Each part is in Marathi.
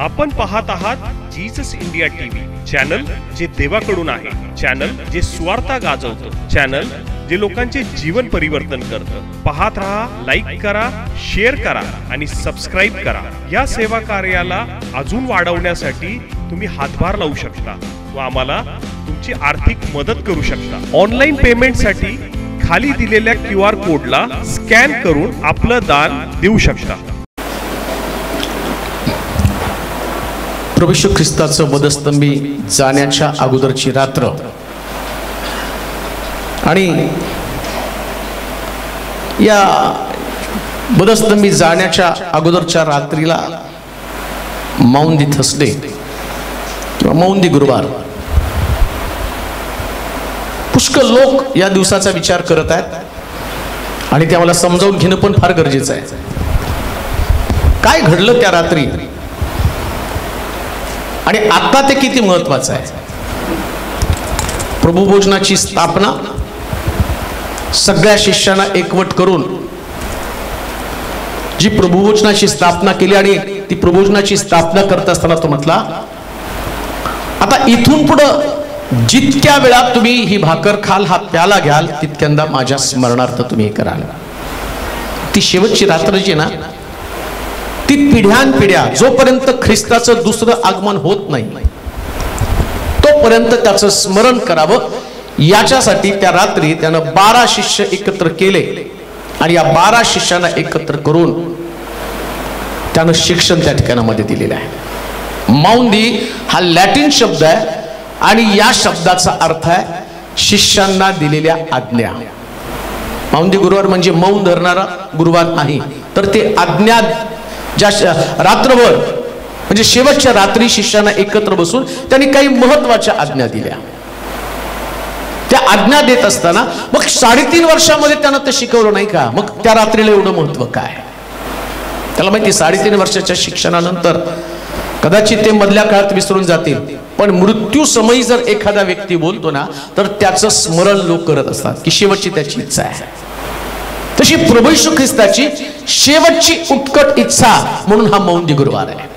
आपण पाहत आहात जीसस इंडिया टीव्ही, चॅनल जे देवाकडून आहे, चॅनल जे स्वार्थ गाजवतं, चॅनल जे लोकांचे जीवन परिवर्तन करतं। पाहत रहा, लाईक करा, शेअर करा आणि सबस्क्राईब करा। या सेवा कार्याला अजून वाढवण्यासाठी तुम्ही हातभार लावू शकता व आम्हाला तुमची आर्थिक मदत करू शकता। ऑनलाईन पेमेंटसाठी खाली दिलेल्या QR कोडला स्कॅन करून आपलं दान देऊ शकता। प्रभू येशू ख्रिस्ताचं वधस्तंभी जाण्याच्या अगोदरची रात्र आणि या वधस्तंभी जाण्याच्या अगोदरच्या रात्रीला मौंदी थर्सडे किंवा मौंदी गुरुवार, पुष्कळ लोक या दिवसाचा विचार करत आहेत आणि ते आम्हाला समजावून घेणं पण फार गरजेचं आहे। काय घडलं त्या रात्री आणि आता ते किती महत्वाचं आहे। प्रभू भोजनाची स्थापना सगळ्या शिष्यांना एकवट करून जी प्रभू भोजनाची स्थापना केली आणि ती प्रभू भोजनाची स्थापना करत असताना तो म्हटला, आता इथून पुढे जितक्या वेळा तुम्ही ही भाकर खाल, हा प्याला घ्याल, तितक्यांदा माझ्या स्मरणार्थ तुम्ही कराल। ती शेवटची रात्र जी ना, ती पिढ्यानपिढ्या जोपर्यंत ख्रिस्ताचं दुसरं आगमन होत नाही तोपर्यंत त्याचं स्मरण करावं, याच्यासाठी त्या रात्री त्यानं 12 शिष्य एकत्र केले आणि या 12 शिष्यांना एकत्र करून त्यानं शिक्षण त्या ठिकाणामध्ये दिलेलं आहे। मौंदी हा लॅटिन शब्द आहे आणि या शब्दाचा अर्थ आहे शिष्यांना दिलेल्या आज्ञा। मौंदी गुरुवार म्हणजे मौन धरणारा गुरुवार नाही, तर ते आज्ञा ज्या रात्रभर म्हणजे शेवटच्या रात्री शिष्यांना एकत्र बसून त्यांनी काही महत्वाच्या आज्ञा दिल्या। त्या आज्ञा देत असताना मग 3.5 वर्षामध्ये त्यानं ते शिकवलं नाही का, मग त्या रात्रीला एवढं महत्व काय? त्याला माहिती 3.5 वर्षाच्या शिक्षणानंतर कदाचित ते मधल्या काळात विसरून जातील, पण मृत्यू समयी जर एखादा व्यक्ती बोलतो ना, तर त्याचं स्मरण लोक करत असतात की शेवटची त्याची इच्छा आहे। तशी प्रभू येशू ख्रिस्ताची शेवटची उत्कट इच्छा म्हणून हा मौंदी गुरुवार आहे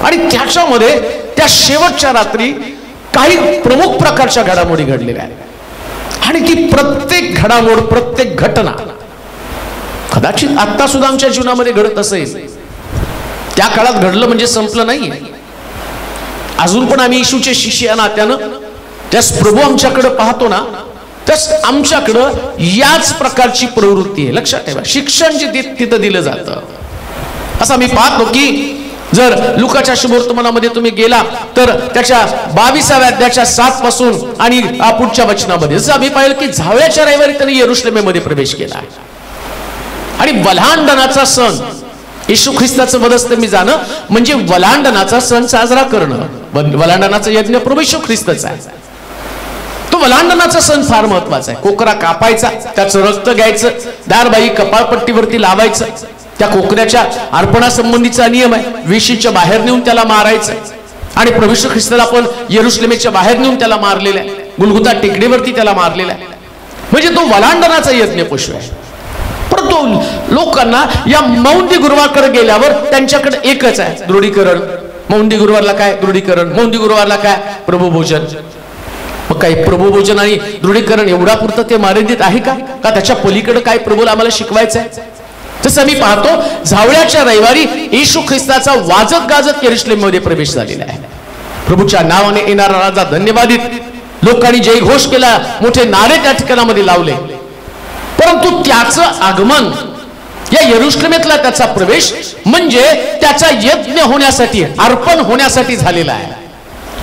आणि त्याच्यामध्ये त्या शेवटच्या रात्री काही प्रमुख प्रकारच्या घडामोडी घडलेल्या आहेत आणि ती प्रत्येक घडामोड, प्रत्येक घटना कदाचित आता सुद्धा आमच्या जीवनामध्ये घडत असेल। त्या काळात घडलं म्हणजे संपलं नाहीये, अजून पण आम्ही येशूचे शिष्य या नात्यानं त्यास प्रभू आमच्याकडे पाहतो ना, त्यास आमच्याकडं याच प्रकारची प्रवृत्ती आहे। लक्षात ठेवा, शिक्षण जे तिथं दिलं जातं असं आम्ही पाहतो की जर लुकाच्या शुभवर्तमानामध्ये तुम्ही गेला तर त्याच्या 22व्या अध्यायाच्या 7 पासून आणि पुढच्या वचनामध्ये जसं आम्ही पाहिलं की झावळ्याच्या रविवारी त्यांनी यरुशलेमेमध्ये प्रवेश केला आणि वल्हांडणाचा सण, येशू ख्रिस्ताचं वधस्तंभी जाणं म्हणजे वल्हांडणाचा सण साजरा करणं। वल्हांडणाचा यज्ञ प्रभू येशू ख्रिस्ताचा आहे, तो वल्हांडणाचा सण फार महत्वाचा आहे। कोकरा कापायचा, त्याचं रक्त घ्यायचं, दारबाई कपाळपट्टीवरती लावायचं, त्या कोकऱ्याच्या अर्पणासंबंधीचा नियम आहे, वेशीच्या बाहेर नेऊन त्याला मारायचं आणि प्रभू येशू ख्रिस्ताला आपण यरुशलेमेच्या बाहेर नेऊन त्याला मारलेला आहे, गुलगुता टेकडीवरती त्याला मारलेला आहे, म्हणजे तो वल्हांडणाचा यज्ञ पशु आहे। परंतु लोकांना या मौंदी गुरुवारकडे गेल्यावर त्यांच्याकडे एकच आहे, दृढीकरण। मौंदी गुरुवारला काय दृढीकरण, मौंदी गुरुवारला काय प्रभू भोजन। मग काही प्रभू भोजन आणि दृढीकरण एवढा पुरतं ते मर्यादित आहे का त्याच्या पलीकडे काय प्रभूला आम्हाला शिकवायचं आहे? तसं मी पाहतो झावळ्याच्या रविवारी येशू ख्रिस्ताचा वाजत गाजत यरुशलेममध्ये प्रवेश झालेला आहे। प्रभूच्या नावाने येणारा राजा धन्यवादित, लोकांनी जयघोष केला, मोठे नारे त्या ठिकाणामध्ये लावले, परंतु त्याचं आगमन या यरुशलेमेतला त्याचा प्रवेश म्हणजे त्याचा यज्ञ होण्यासाठी, अर्पण होण्यासाठी झालेला आहे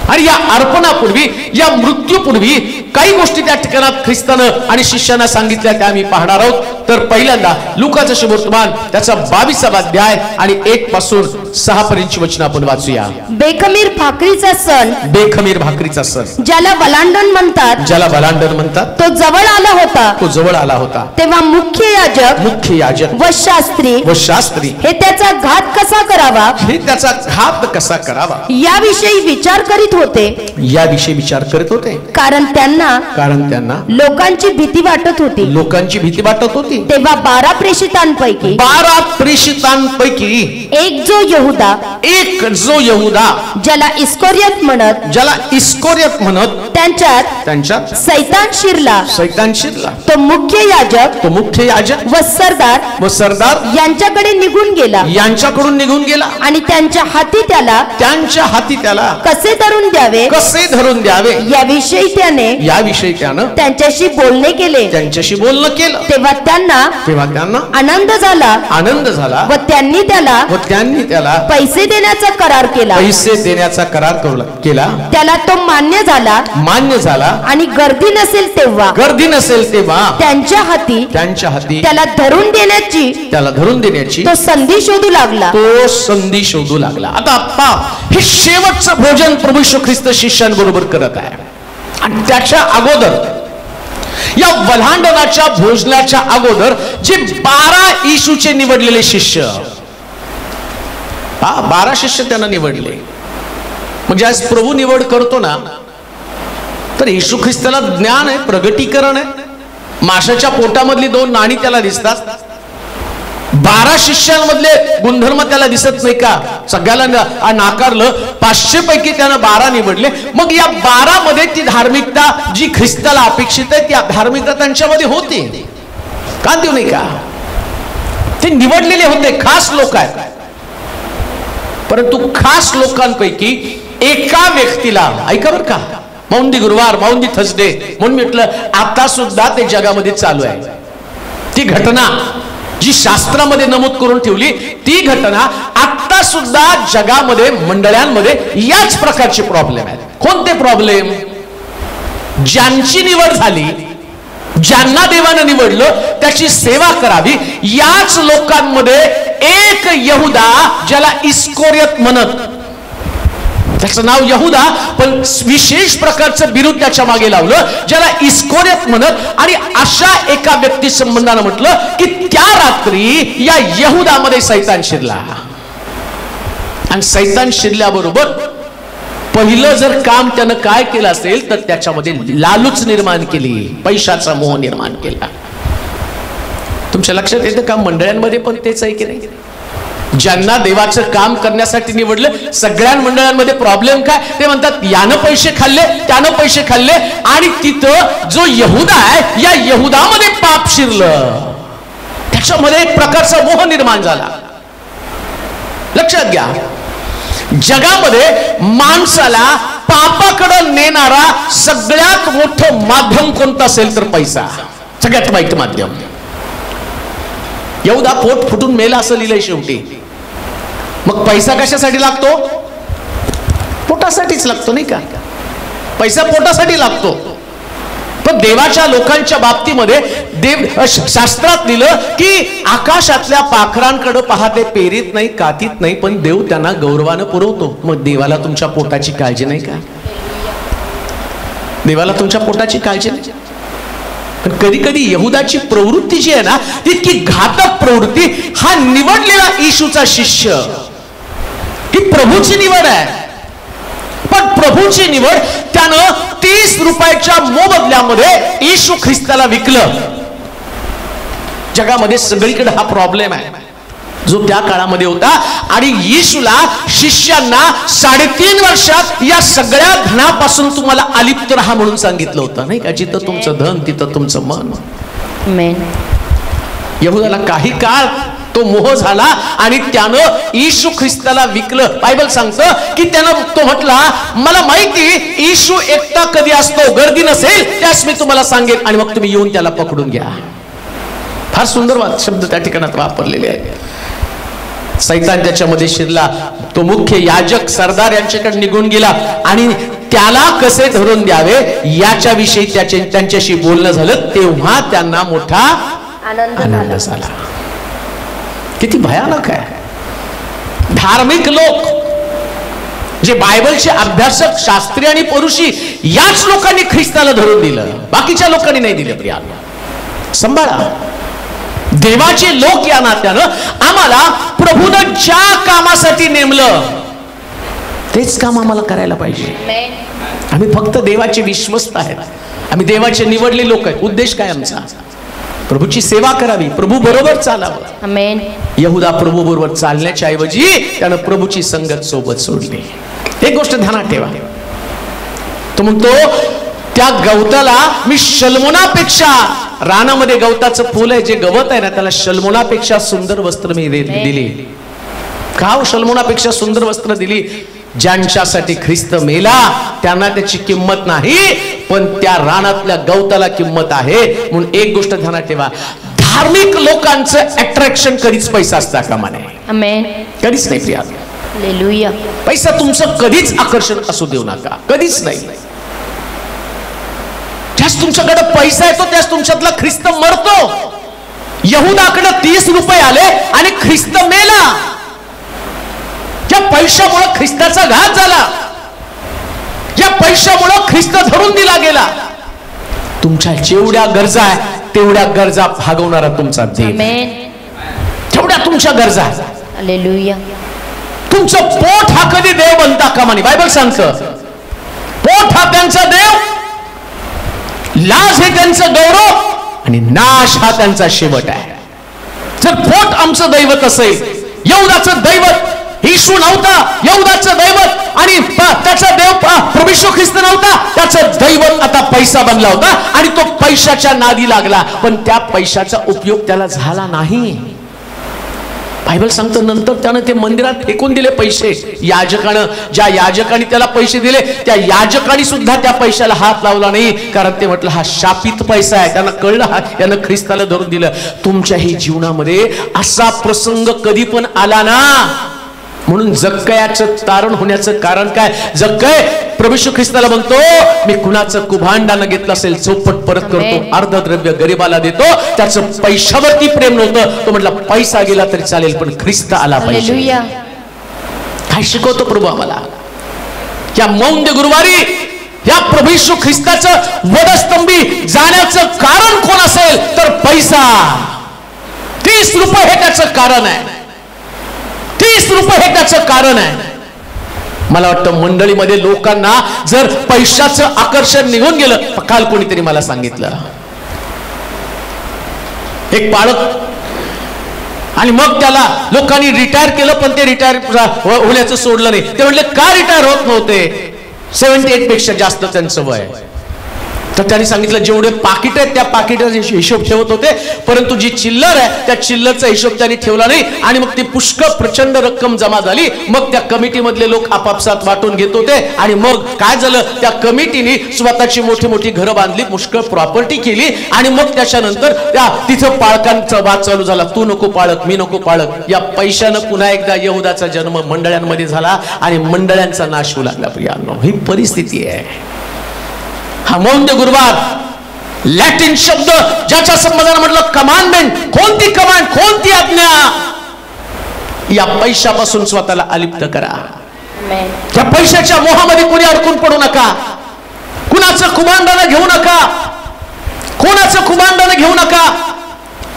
आणि या अर्पणापूर्वी, या मृत्यूपूर्वी काही गोष्टी त्या ठिकाणात ख्रिस्तानं आणि शिष्यांना सांगितल्या त्या आम्ही पाहणार आहोत। तर पहिल्यांदा लुकाचं शुभवर्तमान त्याचा 22वा अध्याय आणि 1 पासून 6 पर्यंतची वचन आपण वाचूया। बेखमीर भाकरीचा सण, बेखमीर भाकरीचा सण ज्याला वलांडण म्हणतात, ज्याला वलांडण म्हणतात, तो जवळ आला होता, तो जवळ आला होता। तेव्हा मुख्य याजक व शास्त्री हे त्याचा घात कसा करावा, हे त्याचा घात कसा करावा याविषयी विचार करीत होते, याविषयी विचार करत होते. कारण त्यांना लोकांची भीती वाटत होती. लोकांची भीती वाटत होती. तेव्हा 12 प्रेषितांपैकी 12 प्रेषितांपैकी एक जो यहुदा, ज्याला इस्करियोत म्हणत, त्यांच्यात सैतान शिरला. तो मुख्य याजक व सरदार यांच्याकडून निघून गेला आणि त्यांच्या हाती त्याला कसे धरून द्यावे याविषयी त्याने त्यांच्याशी बोलणे केले. तेव्हा त्यांना आनंद झाला व त्यांनी त्याला पैसे देण्याचा करार केला. त्याला तो मान्य झाला आणि गर्दी नसेल तेव्हा त्यांच्या हाती त्याला धरून देण्याची तो संधी शोधू लागला. आता हे शेवटचं भोजन प्रभू येशू ख्रिस्त शिष्यांबरोबर करत आहे. आणि त्याच्या अगोदर, या वल्हांडणाच्या भोजनाच्या अगोदर, जे 12 येशूचे निवडलेले शिष्य, 12 शिष्य त्यांना निवडले. म्हणजे आज प्रभू निवड करतो ना, तर येशू ख्रिस्ताला ज्ञान आहे, प्रगटीकरण आहे. माशाच्या पोटामधली 2 नाणी त्याला दिसतात. 12 शिष्यांमधले गुणधर्म त्याला दिसत नाही का? सगळ्याला नाकारलं. 500 पैकी त्यानं 12 निवडले. मग या 12 मध्ये ती धार्मिकता जी ख्रिस्ताला अपेक्षित आहे, ती धार्मिकता त्यांच्यामध्ये होती का? देऊ नाही का? ते निवडलेले होते, खास लोक आहेत. परंतु खास लोकांपैकी एका व्यक्तीला, ऐका बरं का, मौंदी गुरुवार, मौंदी थर्सडे म्हणून म्हटलं, आता सुद्धा ते जगामध्ये चालू आहे. ती घटना जी शास्त्रामध्ये नमूद करून ठेवली, ती घटना आता सुद्धा जगामध्ये, मंडळांमध्ये याच प्रकारचे प्रॉब्लेम आहेत. कोणते प्रॉब्लेम? ज्यांची निवड झाली, ज्यांना देवानं निवडलं, त्याची सेवा करावी, याच लोकांमध्ये एक यहुदा, ज्याला इस्करियोत म्हणत, त्याचं नाव यहुदा, पण विशेष प्रकारचं बिरुद त्याच्या मागे लावलं, ज्याला इस्करियोत म्हणत. आणि अशा एका व्यक्ती संबंधानं म्हटलं की त्या रात्री या यहुदामध्ये सैतान शिरला. आणि सैतान शिरल्याबरोबर पहिलं जर काम त्यानं काय केलं असेल, तर त्याच्यामध्ये लालूच निर्माण केली, पैशाचा मोह निर्माण केला. तुमच्या लक्षात येतं का? मंडळांमध्ये पण तेच आहे की नाही? ज्यांना देवाचं काम करण्यासाठी निवडलं, सगळ्या मंडळांमध्ये प्रॉब्लेम काय? ते म्हणतात, यानं पैसे खाल्ले, त्यानं पैसे खाल्ले, आणि तिथं जो यहुदा आहे, या यहुदामध्ये पाप शिरलं. त्याच्यामध्ये एक प्रकारचा मोह निर्माण झाला. लक्षात घ्या, जगामध्ये माणसाला पापाकडे नेणारा सगळ्यात मोठं माध्यम कोणतं असेल तर पैसा. सगळ्यात वाईट माध्यम. यहुदा पोट फुटून मेला असं लिहिलंय शेवटी. मग पैसा कशासाठी लागतो? पोटासाठीच लागतो, नाही का? पैसा पोटासाठी लागतो. पण देवाच्या लोकांच्या बाबतीमध्ये देव शास्त्रात लिहिलं की आकाशातल्या पाखरांकडे पाहते, पेरीत नाही, कातीत नाही, पण देव त्यांना गौरवानं पुरवतो. मग देवाला तुमच्या पोटाची काळजी नाही का? देवाला तुमच्या पोटाची काळजी नाही. पण कधी कधी यहुदाची प्रवृत्ती जी आहे ना, तितकी घातक प्रवृत्ती. हा निवडलेला येशूचा शिष्य, ही प्रभूची निवड आहे, पण प्रभूची निवड त्यानं 30 रुपयाच्या मोबदल्यामध्ये येशू ख्रिस्ताला विकलं. जगामध्ये सगळीकडे हा प्रॉब्लेम आहे जो त्या काळामध्ये होता. आणि येशूला शिष्यांना 3.5 वर्षात या सगळ्या धनापासून तुम्हाला अलिप्त राहा म्हणून सांगितलं होतं, नाही का? जिथं तुमचं धन तिथं तुमचं मन. यहुदाला काही काळ तो मोह झाला आणि त्यानं येशू ख्रिस्ताला विकलं. बायबल सांगतं की त्यानं तो म्हटला, मला माहिती येशू एकटा कधी असतो, गर्दी नसेल त्यास मी तुम्हाला सांगेन, आणि मग तुम्ही येऊन त्याला पकडून घ्या. फार सुंदर शब्द त्या ठिकाणात वापरलेले आहेत. सैतान त्याच्यामध्ये शिरला. तो मुख्य याजक सरदार यांच्याकडे निघून गेला आणि त्याला कसे धरून द्यावे याच्याविषयी त्यांच्याशी बोलणं झालं. तेव्हा त्यांना मोठा आनंद झाला. किती भयानक आहे. धार्मिक लोक, जे बायबलचे अभ्यासक, शास्त्री आणि परुषी, याच लोकांनी ख्रिस्ताला धरून दिलं, बाकीच्या लोकांनी नाही दिलं. प्रियानो, सांभाळा. देवाचे लोक या नात्यानं आम्हाला प्रभूनं ज्या कामासाठी नेमलं तेच काम आम्हाला करायला पाहिजे. आम्ही फक्त देवाचे विश्वस्त आहेत, आम्ही देवाचे निवडले लोक आहेत. उद्देश काय आमचा? प्रभूची सेवा करावी, प्रभू बरोबर चालावं. आमेन. यहुदा प्रभू बरोबर चालण्याच्या ऐवजी त्यानं प्रभूची संगत सोबत सोडली. एक गोष्ट ध्यानात ठेवा, तो म्हणतो त्या गवताला मी शल्मोनापेक्षा, रानामध्ये गवताचं फुल आहे, जे गवत आहे ना, त्याला शल्मोनापेक्षा सुंदर वस्त्र मी दिली. का शल्मोनापेक्षा सुंदर वस्त्र दिली? ज्यांच्यासाठी ख्रिस्त मेला त्यांना त्याची किंमत नाही, पण त्या रानातल्या गवताला किंमत आहे. म्हणून एक गोष्ट ध्यानात ठेवा, धार्मिक लोकांचं अट्रॅक्शन कधीच पैसा असता कामा नये. आमेन. कधीच नाही प्रिया. हालेलुया. पैसा तुमचं कधीच आकर्षण असू देऊ नका, कधीच नाही. ज्यास तुमच्याकडे पैसा येतो त्यास तुमच्यातला ख्रिस्त मरतो. यहुदाकडे 30 रुपये आले आणि ख्रिस्त मेला. या पैशामुळे ख्रिस्ताचा घात झाला, या पैशामुळे ख्रिस्त धरून दिला गेला. तुमच्या जेवढ्या गरजा आहे तेवढ्या गरजा भागवणारा तुमचा देव. आमेन. तेवढ्या तुमच्या गरजा. हालेलुया. तुमचं पोट हा कधी देव बनता कामा नये. बायबल सांगतं पोट हा त्यांचा देव, लाज हे त्यांचं गौरव आणि नाश हा त्यांचा शेवट आहे. जर पोट आमचं दैवत असेल, यहुदाचं दैवत येशू नव्हता, यहुदाचं दैवत आणि त्याचा देव प्रभू येशू ख्रिस्त नव्हता, त्याचं दैवत आता पैसा बनला होता आणि तो पैशाच्या नादी लागला, पण त्या पैशाचा उपयोग त्याला झाला नाही. बायबल सांगतं नंतर त्यानं ते मंदिरात फेकून दिले पैसे. याजकानं, ज्या याजकाने त्याला पैसे दिले त्या याजकाने सुद्धा त्या पैशाला हात लावला नाही, कारण ते म्हटलं हा शापित पैसा आहे. त्यांना कळलं हा यानं ख्रिस्ताला धरून दिलं. तुमच्याही जीवनामध्ये असा प्रसंग कधी पण आला ना, म्हणून जक्कयाचं तारण होण्याचं कारण काय? जक्कय प्रभू येशू ख्रिस्ताला म्हणतो मी कुणाचं कुभांडानं घेतलं असेल चौपट परत करतो, अर्धद्रव्य गरीबाला देतो. त्याचं पैशावरती प्रेम नव्हतं, तो म्हटलं पैसा गेला तरी चालेल पण ख्रिस्त आला पाहिजे. काय शिकवतो प्रभू आम्हाला? या मौंद गुरुवारी या प्रभू येशू ख्रिस्ताचं वधस्तंभी जाण्याचं कारण कोण असेल तर पैसा. 30 रुपये हे त्याचं कारण आहे. 30 रुपये हे त्याचं कारण आहे. मला वाटतं मंडळीमध्ये लोकांना जर पैशाचं आकर्षण निघून गेलं, काल कोणीतरी मला सांगितलं एक बाळक, आणि मग त्याला लोकांनी रिटायर केलं, पण ते रिटायर होण्याचं सोडलं नाही. ते म्हटले का रिटायर होत नव्हते? 78 पेक्षा जास्त त्यांचं वय. तर त्यांनी सांगितलं जेवढे पाकिट आहेत त्या पाकिटाचा हिशोब ठेवत होते, परंतु जी चिल्लर आहे त्या चिल्लरचा हिशोब त्यांनी ठेवला नाही. आणि मग ती पुष्कळ प्रचंड रक्कम जमा झाली. मग त्या कमिटी मधले लोक आपापसात वाटून घेत होते. आणि मग काय झालं, त्या कमिटीने स्वतःची मोठी मोठी घरं बांधली, पुष्कळ प्रॉपर्टी केली. आणि मग त्याच्यानंतर त्या तिथं पाळकांचा वाद चालू झाला, तू नको पाळक, मी नको पाळक. या पैशानं पुन्हा एकदा यहुदाचा जन्म मंडळांमध्ये झाला आणि मंडळांचा नाश होऊ लागला. प्रियांनो, ही परिस्थिती आहे. हा मौंद गुरुवार लॅटिन शब्द ज्याच्या संबंधाने म्हटलं कमांडमेंट. कोणती कमांड, कोणती आज्ञा? या पैशापासून स्वतःला अलिप्त करा. त्या पैशाच्या मोहामध्ये कोणी अडकून पडू नका. कुणाचं कुमांडानं घेऊ नका, कोणाचं कुमांडानं घेऊ नका.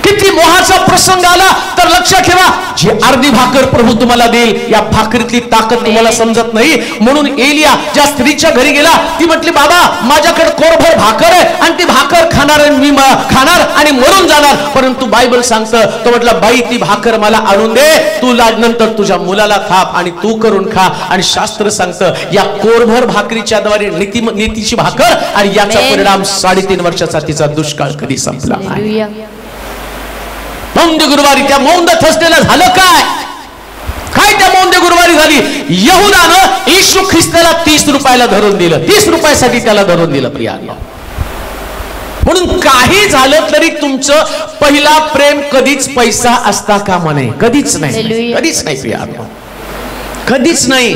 किती मोहाचा प्रसंग आला तर लक्षात ठेवा, जी अर्धी भाकर प्रभू तुम्हाला देईल या भाकरीतली ताकद तुम्हाला समजत नाही. म्हणून एलिया ज्या स्त्रीच्या घरी गेला, ती म्हटली बाबा माझ्याकडे कोरभर भाकर आहे आणि ती भाकर खाणार, मी खाणार आणि मरून जाणार. परंतु बायबल सांगतं, तो म्हटला बाई ती भाकर मला आणून दे, तू नंतर तुझ्या मुलाला थाप आणि तू करून खा. आणि शास्त्र सांगतं या कोरभर भाकरीच्या द्वारे नीतीची भाकर, आणि याचा परिणाम 3.5 वर्षाचा तिचा दुष्काळ कधी संपला नाही. मौंद गुरुवारी त्या मौंद थर्सडेला झालं काय? काय त्या मौंद गुरुवारी झाली? यहुदानं येशू ख्रिस्ताला 30 रुपयाला धरून दिलं, 30 रुपयासाठी त्याला धरून दिलं. प्रियांनो, म्हणून काही झालं तरी तुमचं पहिला प्रेम कधीच पैसा असता कामा नये. कधीच नाही, कधीच नाही प्रियांनो, कधीच नाही.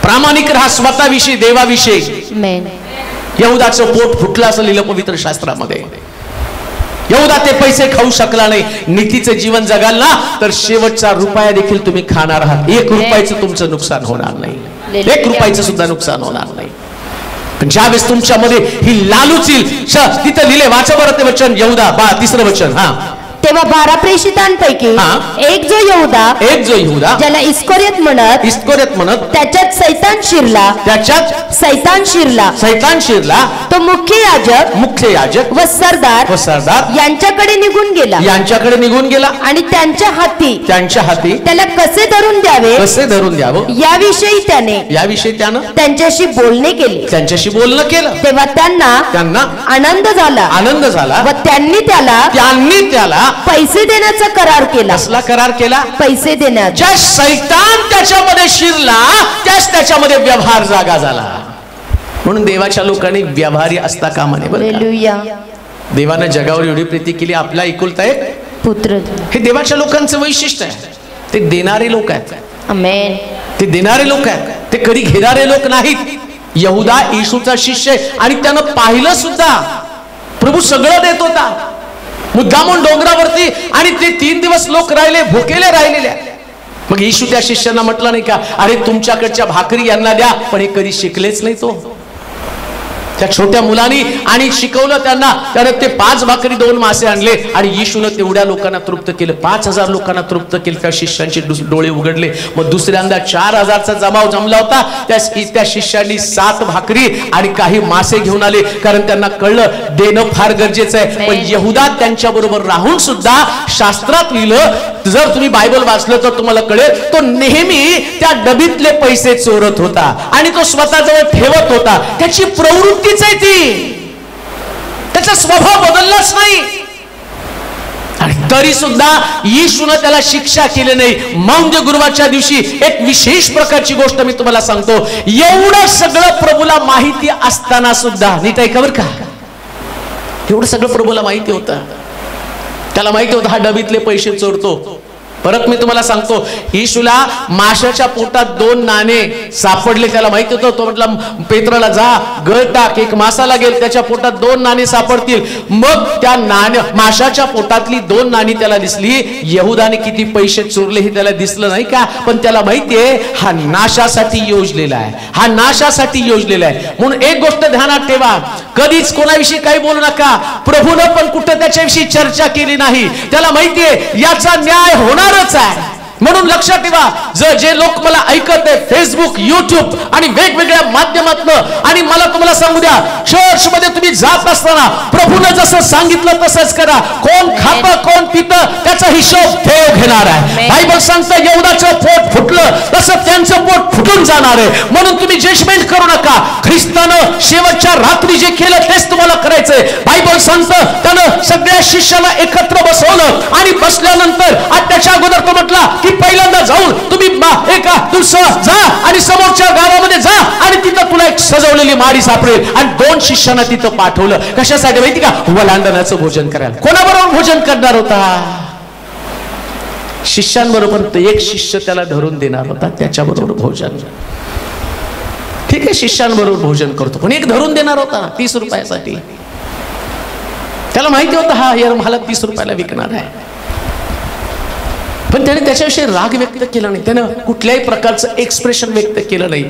प्रामाणिक राहा स्वतःविषयी, देवाविषयी. यहुदाचं पोट फुटलं असं लिहिलं पवित्र शास्त्रामध्ये. यहुदा ते पैसे खाऊ शकला नाही. नीतीचं जीवन जगाल ना तर शेवटचा रुपया देखील तुम्ही खाणार आहात. 1 रुपयाचं तुमचं नुकसान होणार नाही, 1 रुपयाचं सुद्धा नुकसान होणार नाही. पण ज्यावेळेस तुमच्यामध्ये ही लालूच येईल, तिथं लिहिले, वाचा बरं ते वचन, यहुदा 3रं वचन. हा, तेव्हा 12 प्रेषितांपैकी एक जो यहुदा ज्याला इस्करियोत म्हणत त्याच्यात सैतान शिरला तो मुख्य याजक व सरदार यांच्याकडे निघून गेला आणि त्यांच्या हाती त्याला कसे धरून द्यावं याविषयी त्याने त्यांच्याशी बोलणं केलं तेव्हा त्यांना आनंद झाला व त्यांनी त्याला पैसे देण्याचा करार केला पैसे देण्याचा ज्या शैतान त्याच्यामध्ये शिरला त्याच्यामध्ये व्यवहार जागा झाला. म्हणून देवाच्या लोकांनी व्यवहारी असता कामा नये. हालेलुया. देवानं जगावर एवढी प्रीती केली, आपला एकुलता एक पुत्र. हे देवाच्या लोकांचं वैशिष्ट्य आहे. ते देणारे लोक आहेत. आमेन. ते देणारे लोक आहेत, ते कधी घेणारे लोक नाहीत. यहुदा येशूचा शिष्य आहे आणि त्यानं पाहिलं सुद्धा प्रभू सगळं देत होता मुद्दामून डोंगरावरती, आणि ते 3 दिवस लोक भुकेले राहिलेले. मग येशू त्या शिष्यांना म्हटलं नाही का, अरे तुमच्याकडच्या भाकरी यांना द्या, पण हे कधी शिकलेच नाही. तो त्या छोट्या मुलांनी आणि शिकवलं त्यांना. त्याने ते 5 भाकरी 2 मासे आणले आणि येशूने तेवढ्या लोकांना तृप्त केलं. 5000 लोकांना तृप्त केलं. त्या शिष्यांचे डोळे उघडले. मग दुसऱ्यांदा 4000चा जमाव जमला होता. त्या शिष्यांनी 7 भाकरी आणि काही मासे घेऊन आले, कारण त्यांना कळलं देणं फार गरजेचं आहे. पण यहुदा त्यांच्या बरोबर राहून सुद्धा शास्त्रात लिहिलं, जर तुम्ही बायबल वाचलं तर तुम्हाला कळेल, तो नेहमी त्या डबीतले पैसे चोरत होता आणि तो स्वतःजवळ ठेवत होता. त्याची प्रवृत्ती त्याचा स्वभाव बदललाच नाही. आणि तरी सुद्धा येशूने त्याला शिक्षा केली नाही. मौंज गुरुवारच्या दिवशी एक विशेष प्रकारची गोष्ट मी तुम्हाला सांगतो. एवढं सगळं प्रभूला माहिती असताना सुद्धा, नीट ऐका बरं का, एवढं सगळं प्रभूला माहिती होतं. त्याला माहिती होतं हा डबीतले पैसे चोरतो. परत मी तुम्हाला सांगतो, येशूला माशाच्या पोटात 2 नाणे सापडले. त्याला माहिती होतं. तो म्हटला पेत्राला, जा गळ टाक, एक मासा लागेल, त्याच्या पोटात 2 नाणे सापडतील. मग त्या माशाच्या पोटातली 2 नाणी त्याला दिसली. यहुदाने किती पैसे चोरले हे त्याला दिसलं नाही का, पण त्याला माहितीये हा नाशासाठी योजलेला आहे, हा नाशासाठी योजलेला आहे. म्हणून एक गोष्ट ध्यानात ठेवा, कधीच कोणाविषयी काही बोलू नका. प्रभूनं पण कुठं त्याच्याविषयी चर्चा केली नाही. त्याला माहितीये याचा न्याय होणारच आहे. म्हणून लक्षात ठेवा, जे लोक मला ऐकत आहे फेसबुक, युट्यूब आणि वेगवेगळ्या माध्यमातून, आणि मला तुम्हाला सांगू द्या, चर्च मध्ये तुम्ही जात असताना प्रभूने जसं सांगितलं तसंच करा. कोण खातं कोण पितं त्याचा हिशोब देव घेणार आहे. बायबल सांगतं यहुदाचं पोट फुटलं तसं त्यांचं पोट फुटून जाणार आहे. म्हणून तुम्ही जजमेंट करू नका. ख्रिस्तानं शेवटच्या रात्री जे केलं तेच तुम्हाला करायचंय. बायबल सांगतं त्यानं सगळ्या शिष्याला एकत्र बसवलं आणि बसल्यानंतर त्याच्या अगोदर तो म्हटला की पहिल्यांदा जाऊन तुम्ही एका जा आणि समोरच्या गावामध्ये जा आणि तिथं तुला एक सजवलेली माडी सापडेल. आणि 2 शिष्यांना तिथं पाठवलं. कशासाठी माहिती का? वलांडणाचं भोजन करायला. कोणाबरोबर भोजन करणार होता? शिष्यांबरोबर. एक शिष्य त्याला धरून देणार होता, त्याच्याबरोबर भोजन. ठीक आहे, शिष्यांबरोबर भोजन करतो, पण एक धरून देणार होता 30 रुपयासाठी. त्याला माहिती होतं हा यार मला 30 रुपयाला विकणार आहे. पण त्याने त्याच्याविषयी राग व्यक्त केला नाही. त्यानं कुठल्याही प्रकारचं एक्सप्रेशन व्यक्त केलं नाही.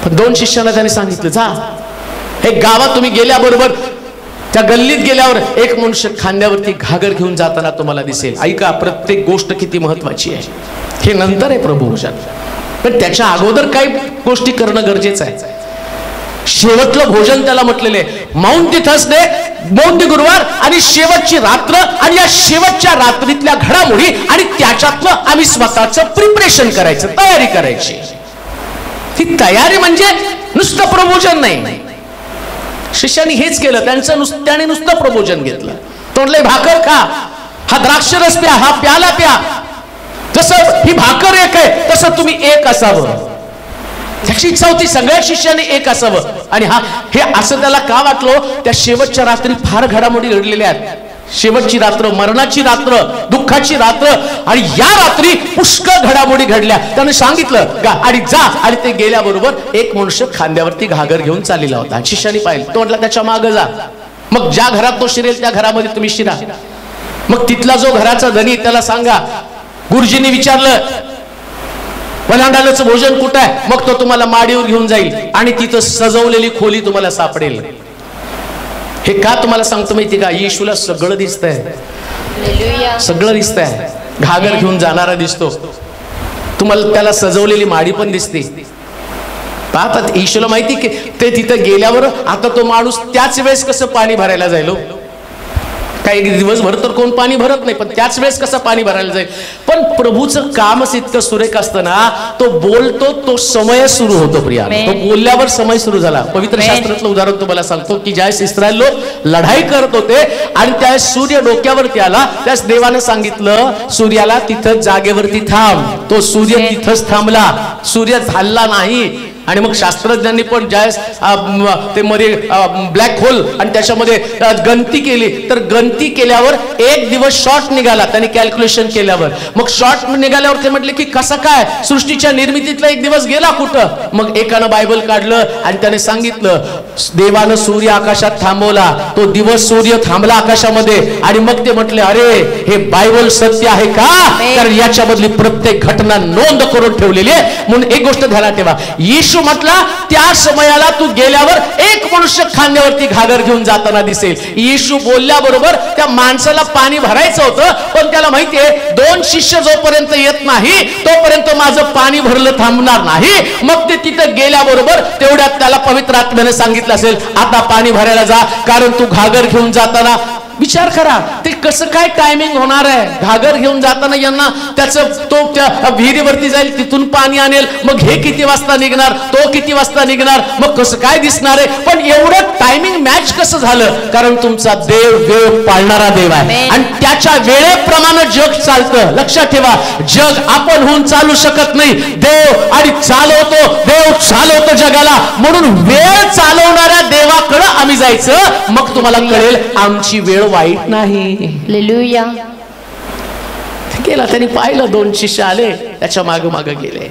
पण 2 शिष्यांना त्याने सांगितलं, जा एक गावात तुम्ही गेल्याबरोबर त्या गल्लीत गेल्यावर एक मनुष्य खांद्यावरती घागर घेऊन जाताना तुम्हाला दिसेल. ऐका, प्रत्येक गोष्ट किती महत्वाची आहे हे नंतर आहे प्रभूवचन, पण त्याच्या अगोदर काही गोष्टी करणं गरजेचं आहे. शेवटलं भोजन त्याला म्हटलेले माउंट तिथसने मौंज गुरुवार आणि शेवटची रात्र, आणि या शेवटच्या रात्रीतल्या घडामोडी आणि त्याच्यातलं आम्ही स्वतःचं प्रिपरेशन करायचं, तयारी करायची. ती तयारी म्हणजे नुसतं प्रबोधन नाही. शिष्यांनी हेच केलं. त्याने नुसतं प्रबोधन घेतलं. तोंडले भाकर खा, हा द्राक्षरस प्या, हा प्याला प्या. जसं ही भाकर एक आहे तसं तुम्ही एक असावं. त्याची इच्छा होती सगळ्या शिष्याने एक असावं. आणि हे असं त्याला का वाटलं? त्या शेवटच्या रात्री फार घडामोडी घडलेल्या आहेत. शेवटची रात्र, मरणाची रात्र, दुःखाची रात्र, आणि या रात्री पुष्कळ घडामोडी घडल्या. त्याने सांगितलं आणि जा. आणि ते गेल्याबरोबर एक मनुष्य खांद्यावरती घागर घेऊन चाललेला होता. शिष्याने पाहिलं. तो म्हटला त्याच्या मागे जा. मग ज्या घरात तो शिरेल त्या घरामध्ये तुम्ही शिरा. मग तिथला जो घराचा धनी त्याला सांगा. गुरुजींनी विचारलं वलांडाचं भोजन कुठं आहे? मग तो तुम्हाला माडीवर घेऊन जाईल आणि तिथं सजवलेली खोली तुम्हाला सापडेल. हे का तुम्हाला सांगतो माहिती का? येशूला सगळं दिसतंय. सगळं दिसतंय. घागर घेऊन जाणारा दिसतो तुम्हाला, त्याला सजवलेली माडी पण दिसते. पाहतात ईशूला माहिती की ते तिथं गेल्यावर आता तो माणूस त्याच वेळेस कसं पाणी भरायला जाईल. काही दिवसभर तर कोण पाणी भरत नाही, पण त्याच वेळेस कसं पाणी भरायला जाईल. पण प्रभूचं कामच इतकं सुरेख असतं ना, तो बोलतो तो समय सुरू होतो. प्रिया, तो बोलल्यावर समय सुरू झाला. पवित्र शास्त्रातलं उदाहरण तुम्हाला सांगतो की ज्यावेळेस इस्रायल लोक लढाई करत होते आणि त्यावेळेस सूर्य डोक्यावरती आला, त्यास देवानं सांगितलं सूर्याला तिथं जागेवरती थांब. तो सूर्य तिथंच थांबला, सूर्य हलला नाही. आणि मग शास्त्रज्ञांनी पण ज्यावेळेस ते मध्ये ब्लॅक होल आणि त्याच्यामध्ये गणती केली, तर गणती केल्यावर एक दिवस शॉर्ट निघाला. त्यांनी कॅल्क्युलेशन केल्यावर मग शॉर्ट निघाल्यावर ते म्हटले की कसं काय सृष्टीच्या निर्मितीतला एक दिवस गेला कुठं. मग एकानं बायबल काढलं आणि त्याने सांगितलं देवानं सूर्य आकाशात थांबवला, तो दिवस सूर्य थांबला आकाशामध्ये. आणि मग ते म्हटले अरे हे बायबल सत्य आहे का, तर याच्यामधली प्रत्येक घटना नोंद करून ठेवलेली आहे. म्हणून एक गोष्ट ध्यानात ठेवा, येशू म्हटला त्या समयाला तू गेल्यावर एक मनुष्य खांद्यावरती घागर घेऊन जाताना दिसेल. येशू बोलल्याबरोबर त्या माणसाला पाणी भरायचं होतं, पण त्याला माहितीये 2 शिष्य जोपर्यंत येत नाही तोपर्यंत माझं पाणी भरलं थांबणार नाही. मग ते तिथं गेल्याबरोबर तेवढ्यात त्याला पवित्र आत्म्याने सांगितलं असेल आता पाणी भरायला जा, कारण तू घागर घेऊन जाताना. विचार करा ते कसं काय टायमिंग होणार आहे. घागर घेऊन जाताना यांना त्याचं तो त्या विहिरीवरती जाईल, तिथून पाणी आणेल, मग हे किती वाजता निघणार, तो किती वाजता निघणार, मग कसं काय दिसणार आहे. पण एवढं टायमिंग मॅच कसं झालं, कारण तुमचा देव वेळ पाळणारा देव आहे आणि त्याच्या वेळेप्रमाणे जग चालतं. लक्षात ठेवा, जग आपण होऊन चालू शकत नाही, देव आणि चालवतो, देव चालवतो जगाला. म्हणून वेळ चालवणाऱ्या देवाकडे आम्ही जायचं, मग तुम्हाला कळेल आमची वेळ वाईट नाही. हालेलुया. गेला त्यांनी पाहिलं 2 शिष्य आले, त्याच्या माग माग गेले.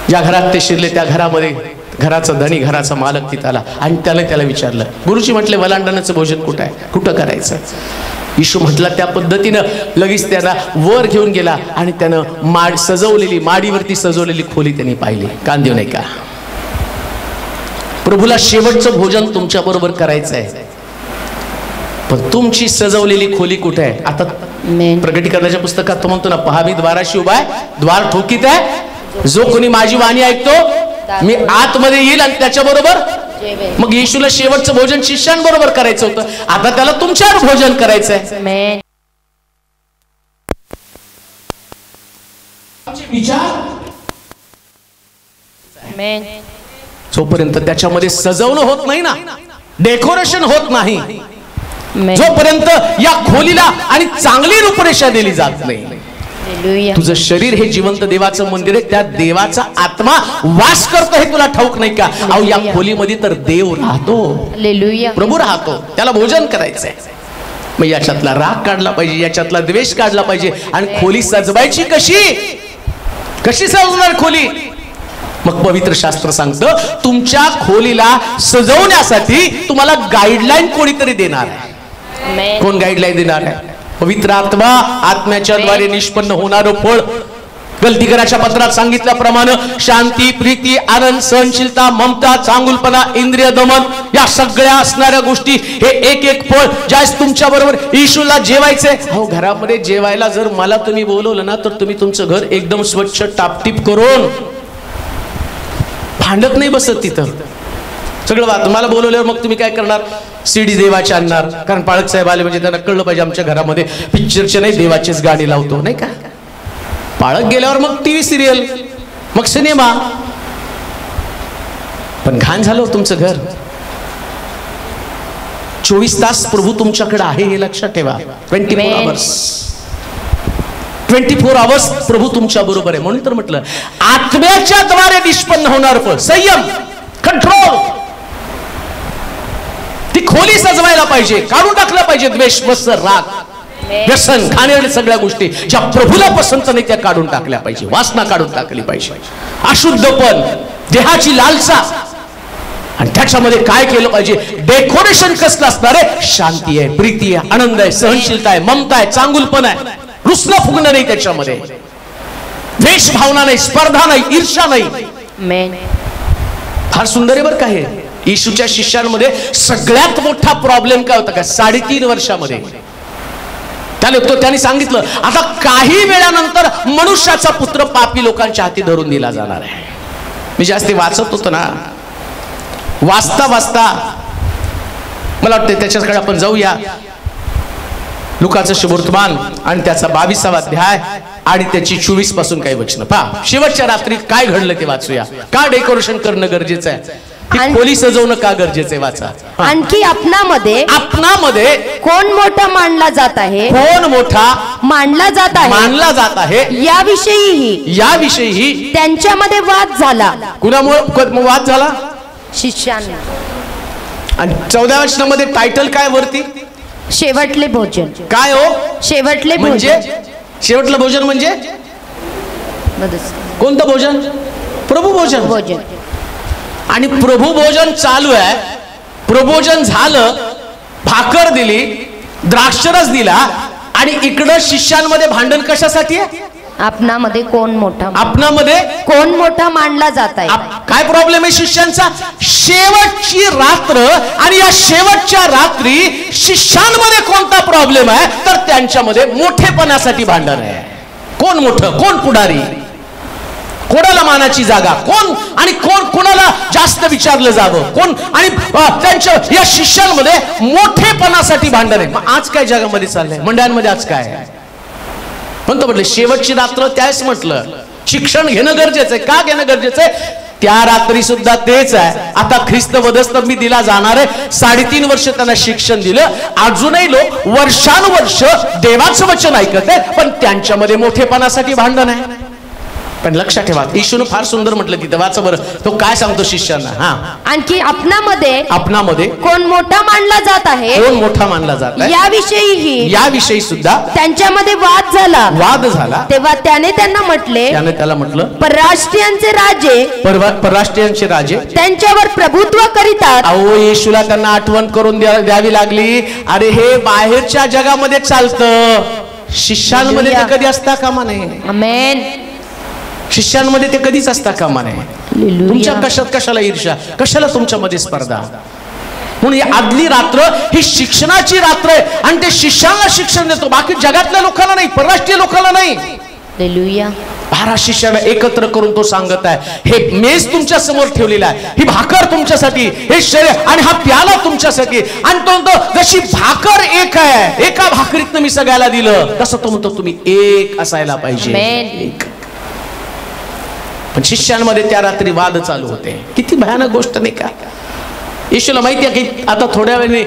ज्या घरात ते शिरले त्या घरामध्ये घराचा धनी, घराचा मालक तिथं आला आणि त्याला विचारलं, गुरुजी म्हटले वलांडण्याचं भोजन कुठं आहे, कुठं करायचं. येशू म्हटला त्या पद्धतीनं लगेच त्याला वर घेऊन गेला आणि त्यानं सजवलेली माडीवरती सजवलेली खोली त्यांनी पाहिली. कान देऊ नये का, प्रभूला शेवटचं भोजन तुमच्या बरोबर करायचं आहे, पण तुमची सजवलेली खोली कुठे आहे. आता प्रकटीकरणाच्या पुस्तकात तो म्हणतो ना, पहा मी द्वाराशी उभा आहे, द्वार ठोकीत आहे, जो कोणी माझी वाणी ऐकतो मी आतमध्ये येईल आणि त्याच्या बरोबर. मग येशूला शेवटचं भोजन शिष्यांबरोबर करायचं होतं, आता त्याला तुमच्यावर भोजन करायचंय. जोपर्यंत त्याच्यामध्ये सजवणं होत नाही ना, डेकोरेशन होत नाही, जोपर्यंत या खोलीला आणि चांगली रूपरेषा दिली जात नाही. तुझं शरीर हे जिवंत देवाचं मंदिर आहे, त्या देवाचा आत्मा वास करतो हे तुला ठाऊक नाही का. अहो या खोलीमध्ये तर देव राहतो, प्रभू राहतो, त्याला भोजन करायचंय. मग याच्यातला राग काढला पाहिजे, याच्यातला द्वेष काढला पाहिजे. आणि खोली सजवायची कशी सजवणार खोली. मग पवित्र शास्त्र सांगतं तुमच्या खोलीला सजवण्यासाठी तुम्हाला गाईडलाईन कोणीतरी देणार आहे. कोण गाईडलाईन देणार आहे. पवित्र आत्मा, आत्म्याच्या द्वारे निष्पन्न होणारं फळ. गलतीकराच्या पत्रात सांगितल्याप्रमाणे शांती, प्रीती, आनंद, सहनशीलता, ममता, चांगुलपणा, इंद्रिय दमन, या सगळ्या असणाऱ्या गोष्टी, हे एक एक फळ ज्यास तुमच्या बरोबर येशूला जेवायचंय. हो घरामध्ये जेवायला जर मला तुम्ही बोलवलं ना, तर तुम्ही तुमचं घर एकदम स्वच्छ टापटीप करून, भांडत नाही बसत तिथं सगळं. तुम्हाला बोलवल्यावर मग तुम्ही काय करणार, सीडी देवाची आणणार, कारण पाळक साहेब आले म्हणजे त्यांना कळलं पाहिजे आमच्या घरामध्ये पिक्चरचे नाही देवाचीच गाणी लावतो, नाही का. पाळक गेल्यावर मग टीव्ही सिरियल, मग सिनेमा. पण घाण झालं तुमचं घर. 24 तास प्रभू तुमच्याकडे आहे हे लक्षात ठेवा. 24 आवर्स प्रभू तुमच्या बरोबर आहे. म्हणून तर म्हटलं आत्म्याच्या द्वारे निष्पन्न होणार फळ, संयम, कंट्रोल. ती खोली सजवायला पाहिजे, काढून टाकलं पाहिजे द्वेष, मत्सर, राग, व्यसन, खाणे, सगळ्या गोष्टी ज्या प्रभूला पसंत नाही त्या काढून टाकल्या पाहिजे. वासना काढून टाकली पाहिजे, अशुद्धपण, देहाची लालसा. आणि त्याच्यामध्ये काय केलं पाहिजे, डेकोरेशन कसलं असणार आहे, शांती आहे, प्रीती आहे, आनंद आहे, सहनशीलता आहे, ममता आहे, चांगुलपण आहे, रुसणं फुगणं नाही त्याच्यामध्ये, द्वेष भावना नाही, स्पर्धा नाही, ईर्ष्या नाही. फार सुंदर आहे बरं काय. येशूच्या शिष्यांमध्ये सगळ्यात मोठा प्रॉब्लेम काय होता का, 3.5 वर्षामध्ये त्यांनी सांगितलं आता काही वेळानंतर मनुष्याचा पुत्र पापी लोकांच्या हाती धरून दिला जाणार आहे. मी जास्ती वाचत होतो ना, वाचता वाचता मला वाटतं त्याच्याकडे आपण जाऊया. लुकाचं शुभवर्तमान आणि त्याचा 22वा अध्याय आणि त्याची 24 पासून काही वचनं पहा. शेवटच्या रात्री काय घडलं ते वाचूया. का डेकोरेशन करणं गरजेचं आहे, खोली सजवणं का गरजेचं आहे, वाचा. आणखी आपणामध्ये कोण मोठा मानला जात आहे, कोण मोठा मानला जात आहे याविषयीही त्यांच्यामध्ये वाद झाला. कुणामुळे वाद झाला? शिष्यांना. आणि 14व्या वचनामध्ये टायटल काय वरती? शेवटले भोजन. काय हो? शेवटले म्हणजे शेवटलं भोजन म्हणजे कोणतं भोजन? प्रभू भोजन. आणि प्रभू भोजन चालू आहे. प्रभोजन झालं, भाकर दिली, द्राक्षरस दिला आणि इकडं शिष्यांमध्ये भांडण कशासाठी आहे? आपणामध्ये कोण मोठा मानला जात आहे. काय प्रॉब्लेम आहे शिष्यांचा? शेवटची रात्र आणि या शेवटच्या रात्री शिष्यांमध्ये कोणता प्रॉब्लेम आहे तर त्यांच्यामध्ये मोठेपणासाठी भांडण आहे. कोण मोठं, कोण पुढारी, कोणाला मानाची जागा, कोण आणि कोणाला जास्त विचारलं जावं, कोण आणि त्यांच्या या शिष्यांमध्ये मोठेपणासाठी भांडण आहे. आज काय जगामध्ये चाललंय, मंडळांमध्ये आज काय आहे? पण तो म्हटलं शेवटची रात्र, त्याच म्हटलं शिक्षण घेणं गरजेचं आहे. का घेणं गरजेचं आहे? त्या रात्री सुद्धा तेच आहे. आता ख्रिस्त वधस्तंभी दिला जाणार आहे. 3.5 वर्ष त्यांना शिक्षण दिलं. अजूनही लोक वर्षानुवर्ष देवाचं वचन ऐकत आहेत, पण त्यांच्यामध्ये मोठेपणासाठी भांडण आहे. पण लक्षात ठेवा, येशूने फार सुंदर म्हटलं की वाचा बरं, तो काय सांगतो शिष्यांना. आणखी आपणामध्ये कोण मोठा मानला जात आहे, याविषयी सुद्धा त्यांच्यामध्ये वाद झाला. तेव्हा त्याने त्याला म्हटलं परराष्ट्रीयांचे राजे त्यांच्यावर प्रभुत्व करीतात. अहो, येशूला त्यांना आठवण करून द्यावी लागली. अरे हे बाहेरच्या जगामध्ये चालतं, शिष्यांमध्ये ते कधी असता कामा नये. आमेन. शिष्यांमध्ये ते कधीच असता कामा नये. तुमच्या कशाला ईर्ष्या, कशाला तुमच्यामध्ये स्पर्धा. म्हणून ही आदली रात्र ही शिक्षणाची रात्र आहे आणि ते शिष्यांना शिक्षण देतो, बाकी जगातल्या लोकांना नाही, परराष्ट्रीय लोकांना नाही. 12 शिष्याला एकत्र करून तो सांगत आहे, हे मेज तुमच्या समोर ठेवलेला आहे, ही भाकर तुमच्यासाठी, हे शरीर आणि हा प्याला तुमच्यासाठी. आणि तो म्हणतो जशी भाकर एक आहे, एका भाकरीतनं मी सगळ्याला दिलं, तसं तो म्हणतो तुम्ही एक असायला पाहिजे. पण शिष्यांमध्ये त्या रात्री वाद चालू होते. किती भयानक गोष्ट नाही का? येशूला माहिती आहे की आता थोड्या वेळाने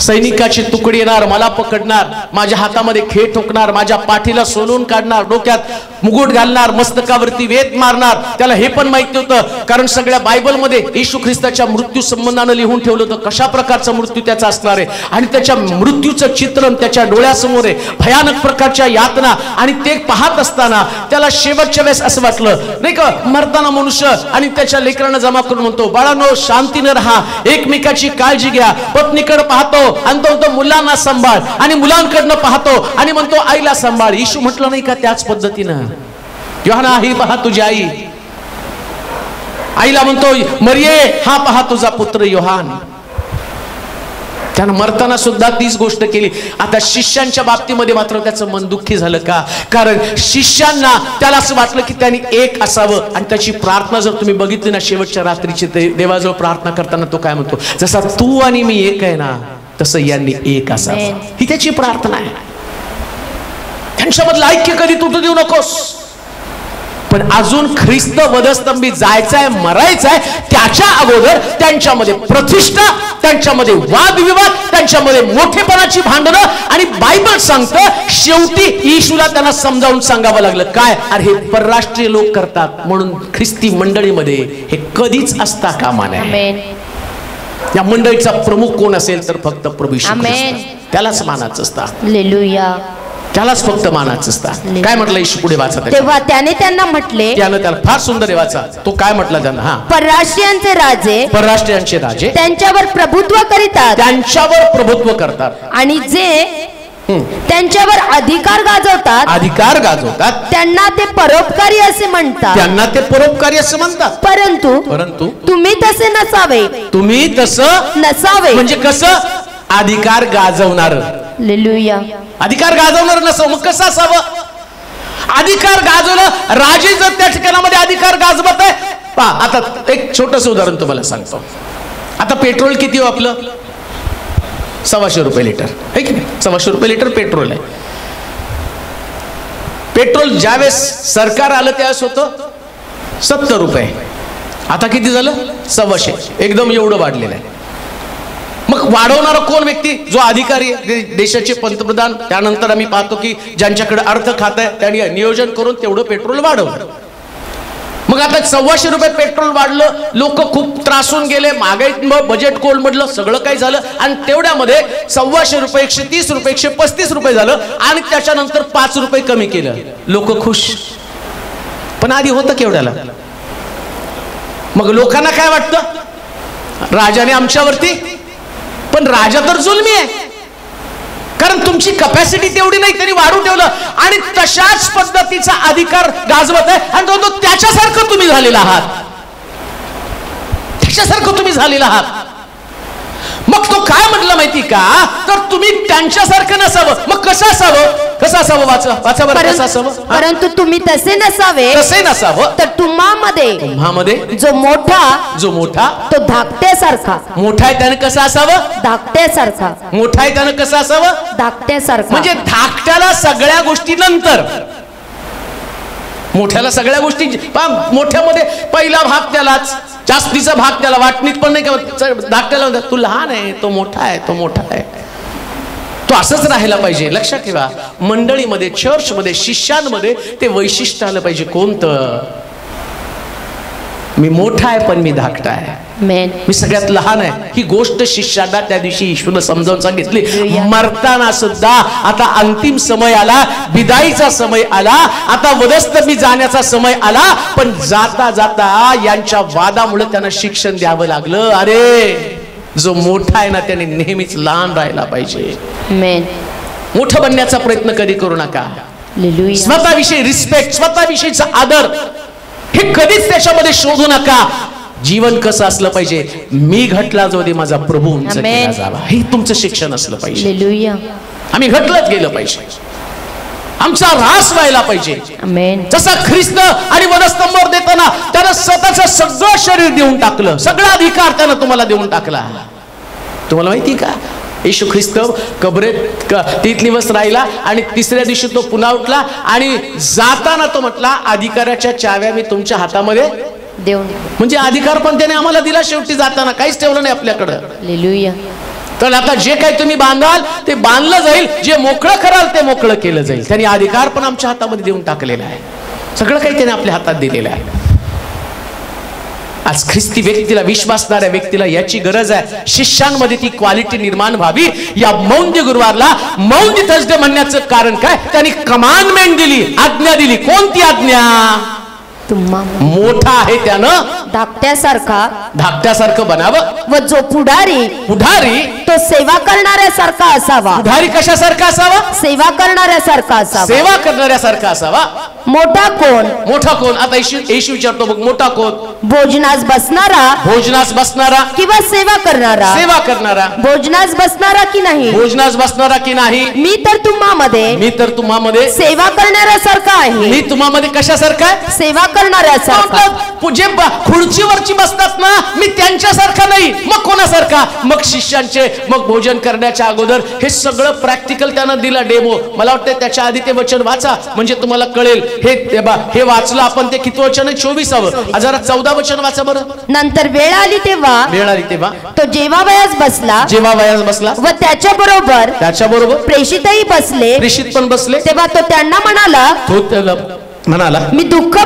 सैनिकाची तुकडी येणार, मला पकडणार, माझ्या हातामध्ये खेळ ठोकणार, माझ्या पाठीला सोलून काढणार, डोक्यात मुकुट घालणार, मस्तकावरती वेद मारणार. त्याला हे पण माहिती होतं, कारण सगळ्या बायबलमध्ये येशू ख्रिस्ताच्या मृत्यू संबंधानं लिहून ठेवलं होतं कशा प्रकारचा मृत्यू त्याचा असणार आहे. आणि त्याच्या मृत्यूचं चित्रण त्याच्या डोळ्यासमोर आहे, भयानक प्रकारच्या यातना. आणि ते पाहत असताना त्याला शेवटच्या वेळेस असं वाटलं नाही का, मरताना मनुष्य आणि त्याच्या लेकरांना जमा करून म्हणतो, बाळांनो शांतीने राहा, एकमेकाची काळजी घ्या, पत्नीकडे पाहतो आणि तो मुलांना सांभाळ, आणि मुलांकडनं पाहतो आणि म्हणतो आईला सांभाळ. येशू म्हटलं नाही का त्याच पद्धतीनं, योहाना ही पहा तुझी आई, आईला म्हणतो मरिये हा पहा तुझा पुत्र योहान. त्यानं मरताना सुद्धा तीच गोष्ट केली. आता शिष्यांच्या बाबतीमध्ये मात्र त्याचं मन दुःखी झालं. का? कारण शिष्यांना त्याला असं वाटलं की त्यांनी एक असावं. आणि त्याची प्रार्थना जर तुम्ही बघितली ना, शेवटच्या रात्रीची देवाजवळ प्रार्थना करताना तो काय म्हणतो, जसा तू आणि मी एक आहे ना, तसं यांनी एक असावं, ही त्याची प्रार्थना आहे. त्यांच्यामधलं ऐक्य कधी तुटू देऊ नकोस. पण अजून ख्रिस्त वधस्तंभी जायचंय, मरायचंय, त्याच्या अगोदर त्यांच्यामध्ये प्रतिष्ठा, त्यांच्यामध्ये वादविवाद, त्यांच्यामध्ये मोठेपणाची भांडणं. आणि बायबल सांगतं शेवटी येशूला त्यांना समजावून सांगावं लागलं काय, अरे हे परराष्ट्रीय लोक करतात, म्हणून ख्रिस्ती मंडळीमध्ये हे कधीच असता कामा नये. या मंडळीचा प्रमुख कोण असेल तर फक्त प्रभू येशू ख्रिस्त, त्यालाच मानाचं असतं. हालेलुया. त्यालाच फक्त मानाचं असतं. काय म्हटलं येशू पुढे वाचा. तेव्हा त्याने त्यांना म्हटले, त्याला फार सुंदर वाचा, तो काय म्हटला त्यांना, परराष्ट्रीयांचे राजे त्यांच्यावर प्रभुत्व करीतात, आणि जे त्यांच्यावर अधिकार गाजवतात त्यांना ते परोपकारी असे म्हणतात. परंतु तुम्ही तसे नसावे. म्हणजे कसं? अधिकार गाजवणार, हालेलुया. अधिकार गाजवणार नसावं मग कसं असावं? अधिकार गाजवलं. राजे जर त्या ठिकाणामध्ये अधिकार गाजवत आहे. पहा आता एक छोटस उदाहरण तुम्हाला सांगतो. आता पेट्रोल किती हो आपलं? 125 रुपये लिटर आहे की नाही? 125 रुपये लिटर पेट्रोल आहे. पेट्रोल ज्यावेळेस सरकार आलं त्यावेळेस होतं 70 रुपये. आता किती झालं? 125. एकदम एवढं वाढलेलं आहे. मग वाढवणारा कोण व्यक्ती? जो अधिकारी आहे, देशाचे पंतप्रधान. त्यानंतर आम्ही पाहतो की ज्यांच्याकडे अर्थ खातं आहे त्यांनी नियोजन करून तेवढं पेट्रोल वाढवलं. मग आता 125 रुपये पेट्रोल वाढलं. लोक खूप त्रासून गेले. महागाईत बजेट कोलमडलं. सगळं काही झालं आणि तेवढ्यामध्ये 125 रुपये 130 रुपये 135 रुपये झालं आणि त्याच्यानंतर 5 रुपये कमी केलं. लोक खुश. पण आधी होतं केवढ्याला? मग लोकांना काय वाटतं? राजाने आमच्यावरती. पण राजा तर जुलमी आहे. कारण तुमची कपॅसिटी तेवढी नाही, त्यांनी वाढवून ठेवलं आणि तशाच पद्धतीचा अधिकार गाजवत आहे आणि तो त्याच्यासारखं तुम्ही झालेला आहात. त्याच्यासारखं तुम्ही झालेला आहात. मग तो काय म्हटलं माहिती का? तर तुम्ही त्यांच्यासारखं नसावं. मग कसं असावं? कसं असावं? वाचा बरं. कसं असावं? परंतु तुम्ही तसे नसावे. तसे नसावं. तर तुम्हामध्ये जो मोठा तो धाकट्यासारखा. मोठा आहे त्यानं कसं असावं? धाकट्यासारखा. मोठा आहे त्यानं कसं असावं? धाकट्यासारखा. म्हणजे धाकट्याला सगळ्या गोष्टी नंतर, मोठ्याला सगळ्या गोष्टी. मोठ्यामध्ये पहिला भाग त्यालाच, जास्तीचा भाग त्याला. वाटणीत पण नाही का धाकट्याला म्हणतात तू लहान आहे, तो मोठा आहे, तो मोठा आहे. तो असंच राहायला पाहिजे. लक्षात ठेवा, मंडळीमध्ये, चर्चमध्ये, शिष्यांमध्ये ते वैशिष्ट्य आलं पाहिजे. कोणतं? मी मोठा आहे पण मी धाकटा आहे. मी सगळ्यात लहान आहे. ही गोष्ट शिष्यांना त्या दिवशी येशूने समजावून सांगितली. मरताना सुद्धा आता अंतिम समय आला, विदाईचा समय आला, आता वधस्तंभी जाण्याचा समय आला. पण जाता जाता यांच्या वादामुळे त्यांना शिक्षण द्यावं लागलं. अरे जो मोठा आहे ना त्याने नेहमीच लहान राहायला पाहिजे. मोठं बनण्याचा प्रयत्न कधी करू नका. स्वतःविषयी रिस्पेक्ट, स्वतःविषयीचा आदर हे कधीच त्याच्यामध्ये शोधू नका. जीवन कसं असलं पाहिजे? मी घटला जो दे माझा प्रभू उंच केला जावा. हे तुमचं शिक्षण असलं पाहिजे. आम्ही घटलत गेलं पाहिजे. आमचा ऱ्हास व्हायला पाहिजे. जसा ख्रिस्त आणि वधस्तंभावर देताना त्यानं स्वतःचं सगळं शरीर देऊन टाकलं. सगळा अधिकार त्यानं तुम्हाला देऊन टाकला. तुम्हाला माहिती का? येशू ख्रिस्त कबरेत 3 दिवस राहिला आणि तिसऱ्या दिवशी तो पुन्हा उठला आणि जाताना तो म्हटला अधिकाराच्या चाव्या मी तुमच्या हातामध्ये देऊन. म्हणजे अधिकार पण त्याने आम्हाला दिला. शेवटी जाताना काहीच ठेवलं नाही आपल्याकडं. हालेलुया. तर आता जे काही तुम्ही बांधाल ते बांधलं जाईल, जे मोकळं कराल ते मोकळं केलं जाईल. त्यांनी अधिकार पण आमच्या हातामध्ये देऊन टाकलेला आहे. सगळं काही त्याने आपल्या हातात दिलेलं आहे. आज ख्रिस्ती व्यक्तीला, विश्वासणाऱ्या व्यक्तीला याची गरज आहे. शिष्यांमध्ये ती क्वालिटी निर्माण व्हावी. या मौंदी गुरुवारला मौंदी थर्सडे म्हणण्याचं कारण काय? त्यांनी कमांडमेंट दिली, आज्ञा दिली. कोणती आज्ञा? मोठा आहे त्यानं धाकट्यासारखं बनावं. व जो पुढारी तो सेवा करणाऱ्यासारखा असावा. पुढारी कशासारखा असावा? सेवा करणाऱ्यासारखा असावा. सेवा करणाऱ्यासारखा असावा. मोठा कोण? आता येशू विचारतो बघ, मोठा कोण? भोजनास बसणारा किंवा सेवा करणारा. भोजनास बसणारा की नाही? मी तर तुम्हामध्ये सेवा करणाऱ्यासारखा आहे. मी तुम्हामध्ये कशासारखा आहे? सेवा करणाऱ्यासारखा. जे खुर्चीवरची बसतात ना, मी त्यांच्यासारखा नाही. मग कोणासारखा? मग शिष्यांचे. मग भोजन करण्याच्या अगोदर हे सगळं प्रॅक्टिकल त्यानं दिला, डेमो. मला वाटतं त्याच्या आधी ते वचन वाचा म्हणजे तुम्हाला कळेल. हे वाचलं आपण. ते किती वचन आहे? 24. जरा 14 वचन वाचा बरं. नंतर वेळ आली तेव्हा तो जेवावयास बसला व त्याच्या बरोबर प्रेषितही बसले. तेव्हा तो त्यांना म्हणाला मी दुःख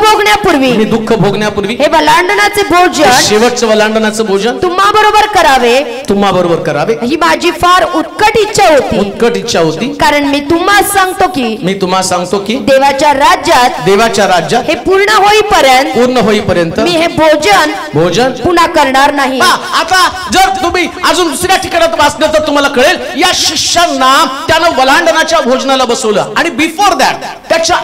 भोगण्यापूर्वी हे वलांडनाचे भोजन, शेवटचं वलांडनाचं भोजन तुम्हा बरोबर करावे. ही माझी फार उत्कट इच्छा होती. कारण मी तुम्हाला सांगतो की देवाच्या राज्यात हे पूर्ण होईपर्यंत मी हे भोजन पुन्हा करणार नाही. आता जर तुम्ही अजून दुसऱ्या ठिकाणात वाचलं तर तुम्हाला कळेल. या शिष्यांना त्यानं वलांडनाच्या भोजनाला बसवलं आणि बिफोर दॅट त्याच्या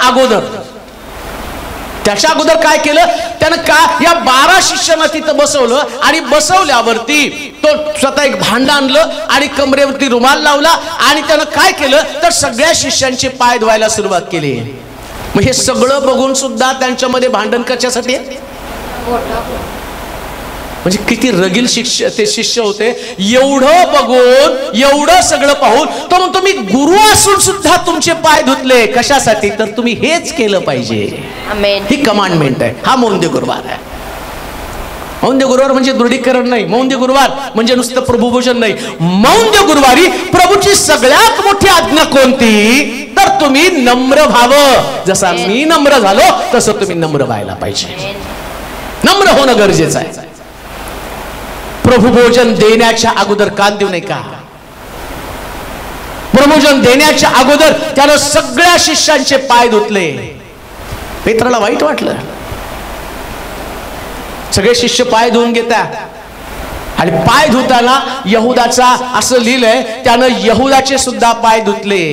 अगोदर काय केलं? त्यानं का या 12 शिष्यांना तिथं बसवलं आणि बसवल्यावरती तो स्वतः एक भांड आणलं आणि कमरेवरती रुमाल लावला आणि त्यानं काय केलं तर सगळ्या शिष्यांचे पाय धुवायला सुरुवात केली. मग हे सगळं बघून सुद्धा त्यांच्यामध्ये भांडण कशासाठी आहे? म्हणजे किती रगील ते शिष्य होते. एवढं बघून एवढं सगळं पाहून तो म्हणतो मी गुरु असून सुद्धा तुमचे पाय धुतले. कशासाठी? तर तुम्ही हेच केलं पाहिजे. ही कमांडमेंट आहे. हा मौंद्य गुरुवार आहे. मौंद्य गुरुवार म्हणजे दृढीकरण नाही. मौंद्य गुरुवार म्हणजे नुसतं प्रभुभोजन नाही. मौंद्य गुरुवारी प्रभूची सगळ्यात मोठी आज्ञा कोणती तर तुम्ही नम्र व्हावं. जसा मी नम्र झालो तसं तुम्ही नम्र व्हायला पाहिजे. नम्र होणं गरजेचं आहे. प्रभुभोजन देण्याच्या अगोदर कान देऊ नये का? प्रभुभोजन देण्याच्या अगोदर त्यानं सगळ्या शिष्यांचे पाय धुतले. पेत्राला वाईट वाटलं. सगळे शिष्य पाय धुवून घेतात आणि पाय धुताना यहुदाचा असं लिहिलंय त्यानं यहुदाचे सुद्धा पाय धुतले.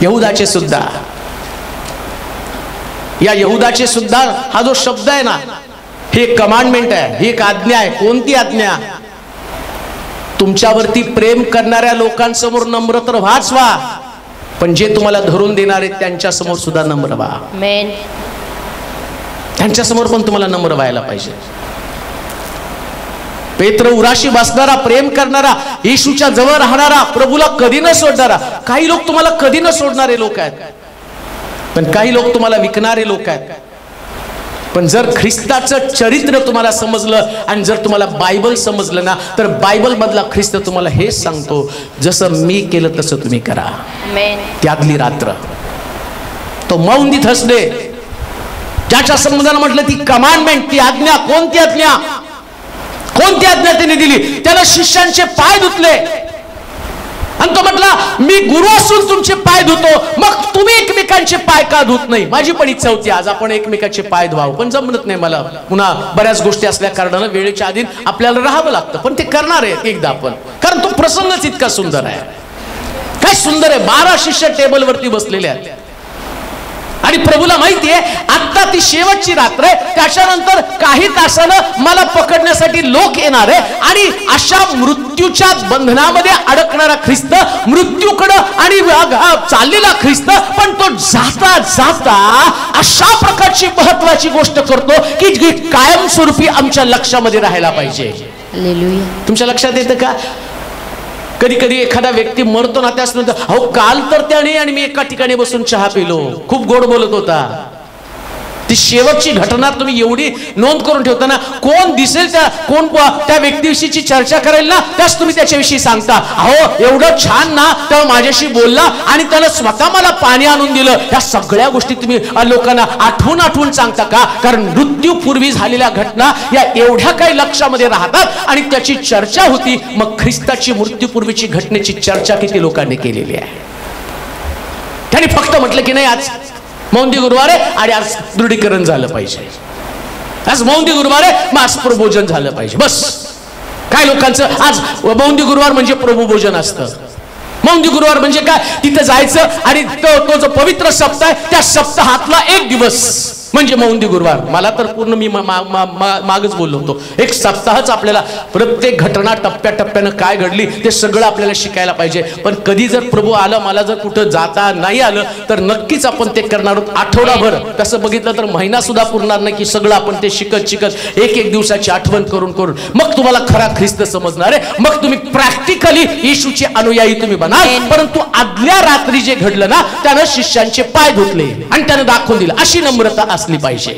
यहुदाचे सुद्धा. या यहुदाचे सुद्धा हा जो शब्द आहे ना हे कमांडमेंट आहे. ही एक आज्ञा आहे. कोणती आज्ञा? तुमच्यावरती प्रेम करणाऱ्या लोकांसमोर नम्र तर व्हाच व्हा पण जे तुम्हाला धरून देणार आहेत त्यांच्या समोर सुद्धा नम्र व्हा. त्यांच्या समोर पण तुम्हाला नम्र व्हायला पाहिजे. पेत्र उराशी बसणारा, प्रेम करणारा, येशूच्या जवळ राहणारा, प्रभूला कधी न सोडणारा. काही लोक तुम्हाला कधी न सोडणारे लोक आहेत पण काही लोक तुम्हाला विकणारे लोक आहेत. पण जर ख्रिस्ताचं चरित्र तुम्हाला समजलं आणि जर तुम्हाला बायबल समजलं ना तर बायबल मधला ख्रिस्त तुम्हाला हेच सांगतो जसं मी केलं तसं तुम्ही करा. त्यातली रात्र तो मौन थसले ज्याच्या संबंधानं म्हटलं ती कमांडमेंट, ती आज्ञा. कोणती आज्ञा? कोणती आज्ञा त्याने दिली? त्याला शिष्यांचे पाय धुतले आणि तो म्हटला मी गुरु असून तुमचे पाय धुतो मग तुम्ही एकमेकांचे पाय का धुत नाही? माझी पण इच्छा होती आज आपण एकमेकांचे पाय धुवावं पण जमत नाही मला. पुन्हा बऱ्याच गोष्टी असल्या कारणानं वेळेच्या आधी आपल्याला राहावं लागतं पण ते करणार आहे एकदा आपण. कारण तो प्रसंगच इतका सुंदर आहे. काय सुंदर आहे. 12 शिष्य टेबलवरती बसलेले आहेत आणि प्रभूला माहितीये आता ती शेवटची रात्र आहे. त्याच्यानंतर काही तासानं मला पकडण्यासाठी लोक येणार आहे आणि अशा मृत्यूच्या बंधनामध्ये अडकणारा ख्रिस्त, मृत्यूकडं आणि चाललेला ख्रिस्त पण तो जाता जाता अशा प्रकारची महत्वाची गोष्ट करतो की जी कायमस्वरूपी आमच्या लक्षामध्ये राहायला पाहिजे. तुमच्या लक्षात येतं का? कधी कधी एखादा व्यक्ती मरतो ना त्यास नंतर अहो काल तर त्याने आणि मी एका ठिकाणी बसून चहा पिलो, खूप गोड बोलत होता. ती शेवटची घटना तुम्ही एवढी नोंद करून ठेवता ना कोण दिसेल कोण त्या व्यक्तीविषयीची चर्चा करेल ना त्यास तुम्ही त्याच्याविषयी सांगता अहो एवढं छान ना तेव्हा माझ्याशी बोलला आणि त्याला स्वतः मला पाणी आणून दिलं. या सगळ्या गोष्टी तुम्ही लोकांना आठवून आठवून सांगता का? कारण मृत्यूपूर्वी झालेल्या घटना या एवढ्या काही लक्षामध्ये राहतात आणि त्याची चर्चा होती. मग ख्रिस्ताची मृत्यूपूर्वीची घटनेची चर्चा किती लोकांनी केलेली आहे. त्यांनी फक्त म्हटलं की नाही आज मौंदी गुरुवार आहे आणि आज दृढीकरण झालं पाहिजे. आज मौंदी गुरुवार आहे मग आज प्रभुभोजन झालं पाहिजे. बस. काय लोकांचं आज मौंदी गुरुवार म्हणजे प्रभुभोजन असतं. मौंदी गुरुवार म्हणजे काय? तिथं जायचं आणि तो जो पवित्र सप्ताह आहे त्या सप्ताहातला एक दिवस म्हणजे मौंदी गुरुवार. मला तर पूर्ण मी मागच बोललो होतो एक सप्ताहच आपल्याला प्रत्येक घटना टप्प्याटप्प्यानं काय घडली ते सगळं आपल्याला शिकायला पाहिजे. पण कधी जर प्रभू आलं मला जर कुठं जाता नाही आलं तर नक्कीच आपण ते करणार आहोत. आठवडाभर तसं बघितलं तर महिना सुद्धा पुरणार नाही की सगळं आपण ते शिकत एक दिवसाची आठवण करून मग तुम्हाला खरा ख्रिस्त समजणार आहे. मग तुम्ही प्रॅक्टिकली येशूचे अनुयायी तुम्ही बनाल. परंतु आदल्या रात्री जे घडलं ना त्यानं शिष्यांचे पाय धुतले आणि त्यानं दाखवून दिलं. अशी नम्रता असली पाहिजे.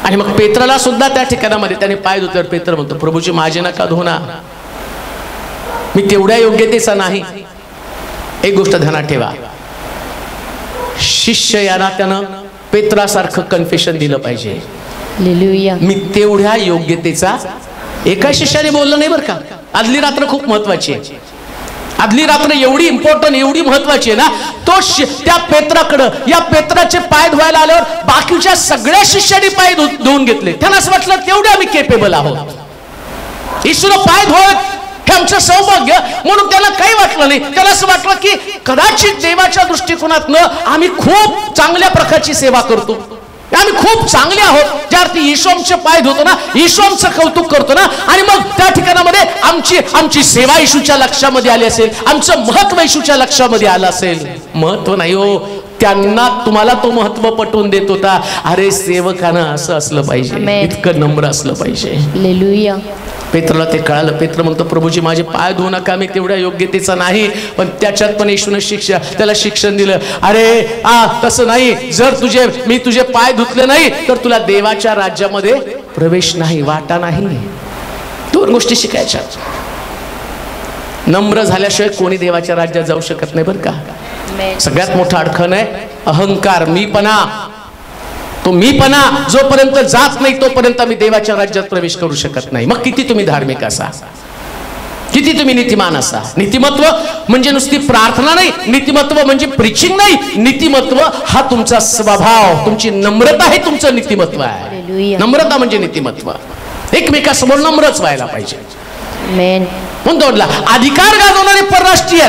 आणि मग पेत्राला सुद्धा त्या ठिकाणामध्ये त्याने पाय धुतल्यावर पेत्र म्हणतो प्रभूची माझे नका धुना, मी तेवढ्या योग्यतेचा नाही. एक गोष्ट ध्यानात ठेवा, शिष्य याला त्यानं पेत्रासारखं कन्फेशन दिलं पाहिजे. मी तेवढ्या योग्यतेचा. एका शिष्याने बोललं नाही बरं का. आदली रात्र खूप महत्वाची आहे. आदली रात्र एवढी इम्पॉर्टंट एवढी महत्वाची आहे ना. तो त्या पेत्राकडं या पेत्राचे पाय धुवायला आल्यावर बाकीच्या सगळ्या शिष्यांनी पाय धुवून घेतले. त्यांना असं वाटलं तेवढे आम्ही केपेबल आहोत. येशूला पाय धुवत हे आमचं सौभाग्य म्हणून त्याला काही वाटलं नाही. त्याला असं वाटलं की कदाचित देवाच्या दृष्टिकोनातनं आम्ही खूप चांगल्या प्रकारची सेवा करतो. आम्ही खूप चांगले आहोत, ज्या अर्थी येशूचे पाय धुतो ना, येशूचं कौतुक करतो ना, आणि मग त्या ठिकाणामध्ये आमची सेवा येशूच्या लक्षामध्ये आली असेल, आमचं महत्व येशूच्या लक्षामध्ये आलं असेल. महत्व नाही हो, त्यांना तुम्हाला तो महत्व पटवून देत होता. अरे सेवकानं असं असलं पाहिजे, इतकं नम्र असलं पाहिजे. हालेलुया. पेत्रला ते कळालं. पेत्र म्हणतो, प्रभूजी माझे पाय धुवू नका, मी तेवढ्या योग्यतेचा नाही. पण त्याच्यात पण येशूने त्याला शिक्षण दिलं. अरे तसं नाही, जर मी तुझे पाय धुतले नाही तर तुला देवाच्या राज्यामध्ये प्रवेश नाही, वाटा नाही. दोन गोष्टी शिकायच्या. नम्र झाल्याशिवाय कोणी देवाच्या राज्यात जाऊ शकत नाही बरं का. सगळ्यात मोठा अडखण आहे अहंकार, मीपणा. तो मीपणा जोपर्यंत जात नाही तोपर्यंत आम्ही देवाच्या राज्यात प्रवेश करू शकत नाही. मग किती तुम्ही धार्मिक असा, किती तुम्ही नीतिमान असा. नीतिमत्व म्हणजे नुसती प्रार्थना नाही, नीतिमत्व म्हणजे प्रीचिंग नाही. नीतिमत्व हा तुमचा स्वभाव, तुमची नम्रता हे तुमचं नीतिमत्व आहे. नम्रता म्हणजे नीतिमत्व. एकमेकांसमोर नम्रच व्हायला पाहिजे. म्हणून तोडला अधिकार गाजवणारे परराष्ट्रीय.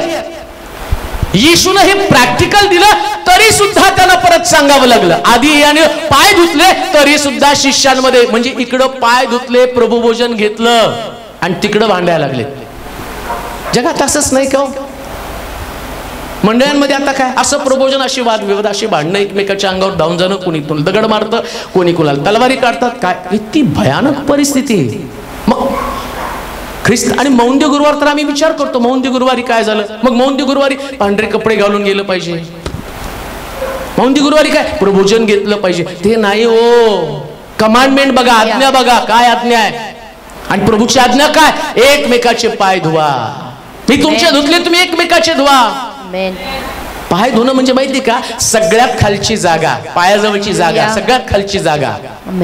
येशूने हे प्रॅक्टिकल दिलं तरी सुद्धा त्यांना परत सांगावं लागलं. आधी याने पाय धुतले तरी सुद्धा शिष्यांमध्ये, म्हणजे इकडं पाय धुतले, प्रभुभोजन घेतलं आणि तिकडं भांडायला लागले. जगात असंच नाही का मंडळांमध्ये? आता काय असं प्रभुभोजन, अशी वादविवाद, अशी भांडणं, एकमेकाच्या अंगावर धावून जाणं, कोणी दगड मारतं, कोणी कुणाला तलवारी काढतात. काय इतकी भयानक परिस्थिती. मग ख्रिस्त आणि मौंदी गुरुवार तर आम्ही विचार करतो, मौंदी गुरुवारी काय झालं? मग मौंदी गुरुवारी पांढरे कपडे घालून गेलं पाहिजे. मौंदी गुरुवारी काय प्रभुजन घेतलं पाहिजे. ते नाही हो. कमांडमेंट बघा, आज्ञा बघा, काय आज्ञा आहे. आणि प्रभूची आज्ञा काय? एकमेकाचे पाय धुवा. मी तुमचे धुतले, तुम्ही एकमेकाचे धुवा. पाय धुणं म्हणजे माहिती का, सगळ्यात खालची जागा, पायाजवळची जागा, सगळ्यात खालची जागा.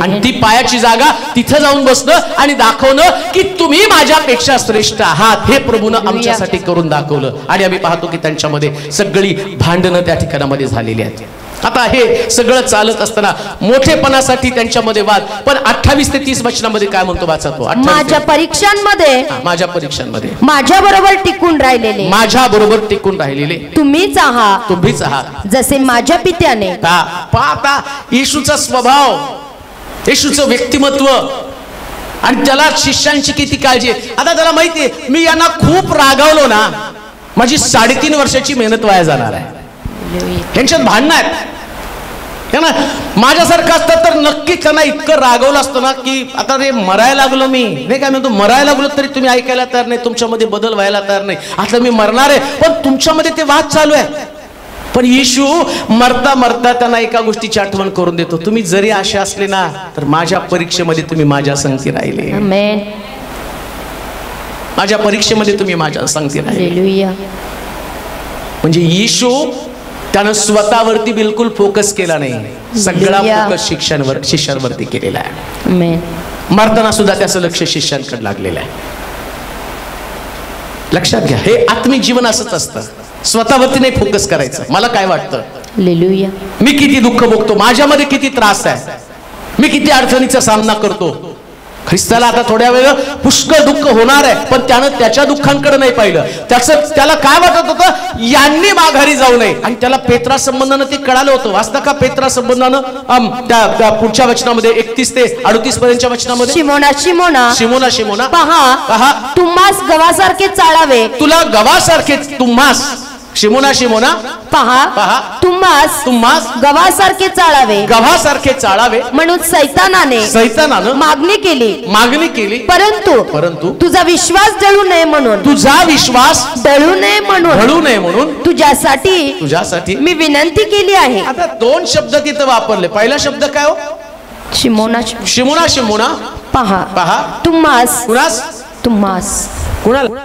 आणि ती पायाची जागा, तिथं जाऊन बसणं आणि दाखवणं की तुम्ही माझ्यापेक्षा श्रेष्ठ आहात, हे प्रभूनं आमच्यासाठी करून दाखवलं. आणि आम्ही पाहतो की त्यांच्यामध्ये सगळी भांडणं त्या ठिकाणामध्ये झालेली आहेत. आता हे सगळं चालत असताना मोठेपणासाठी त्यांच्यामध्ये वाद. पण 28 ते 30 वचनामध्ये काय म्हणतो वाचा तो. माझ्या परीक्षांमध्ये माझ्या बरोबर टिकून राहिलेले, माझ्या बरोबर टिकून राहिलेले तुम्हीच आहात, तुम्हीच आहात, जसे माझ्या पित्याने. पाहता येशूचा स्वभाव, येशूचं व्यक्तिमत्व, आणि त्याला शिष्यांची किती काळजी. आता त्याला माहितीये मी यांना खूप रागावलो ना, माझी 3.5 वर्षाची मेहनत वाया जाणार आहे. त्यांच्यात भांडणं आहेत. माझ्यासारखं असतं तर नक्की त्यांना इतकं रागवलं असतं ना की आता रे मरायला लागलो मी, नाही काय म्हणतो, मरायला लागलो तरी तुम्ही ऐकायला तयार नाही, तुमच्यामध्ये बदल व्हायला तयार नाही. आता मी मरणार आहे, पण तुमच्यामध्ये ते वाद चालू आहे. पण येशू मरता मरता त्यांना एका गोष्टीची आठवण करून देतो, तुम्ही जरी असे असले ना तर माझ्या परीक्षेमध्ये तुम्ही माझ्या संगती राहिले. माझ्या परीक्षेमध्ये तुम्ही माझ्या संगती राहिले. म्हणजे येशू त्यानं स्वतःवरती बिलकुल फोकस केला नाही, सगळा फोकस शिष्यांवरती केलेला आहे. मरताना सुद्धा त्याचं लक्ष शिष्यांकडे लागलेलं आहे. लक्षात घ्या, हे आत्मिक जीवन असंच असतं. स्वतःवरती नाही फोकस करायचं. मला काय वाटतं, मी किती दुःख भोगतो, माझ्यामध्ये किती त्रास आहे, मी किती अडचणीचा सामना करतो. ख्रिस्ताला आता थोड्या वेळ पुष्कळ दुःख होणार आहे, पण त्यानं त्याच्या दुःखांकडे नाही पाहिलं. त्याला काय वाटत होतं, यांनी माघारी जाऊ नये. आणि त्याला पेत्रा संबंधानं ते कळालं होतं. वाचता का पेत्रा संबंधानं त्या पुढच्या वचनामध्ये 31 ते 38 पर्यंतच्या वचनामध्ये, शिमोना शिमोना शिमोना शिमोना पहा तुम्हास गव्हासारखे चाळावे, तुला गव्हासारखे, तुम्हास शिमोना शिमोना पहा तुम्हास गव्हासारखे चाळावे, गव्हासारखे चाळावे म्हणून सैतानानं मागणी केली. परंतु तुझा विश्वास ढळू नये म्हणून, ढळू नये म्हणून तुझ्यासाठी मी विनंती केली आहे. आता 2 शब्द तिथं वापरले. पहिला शब्द काय हो, शिमोना शिमोना शिमोना पहा तुम्हास कुणाला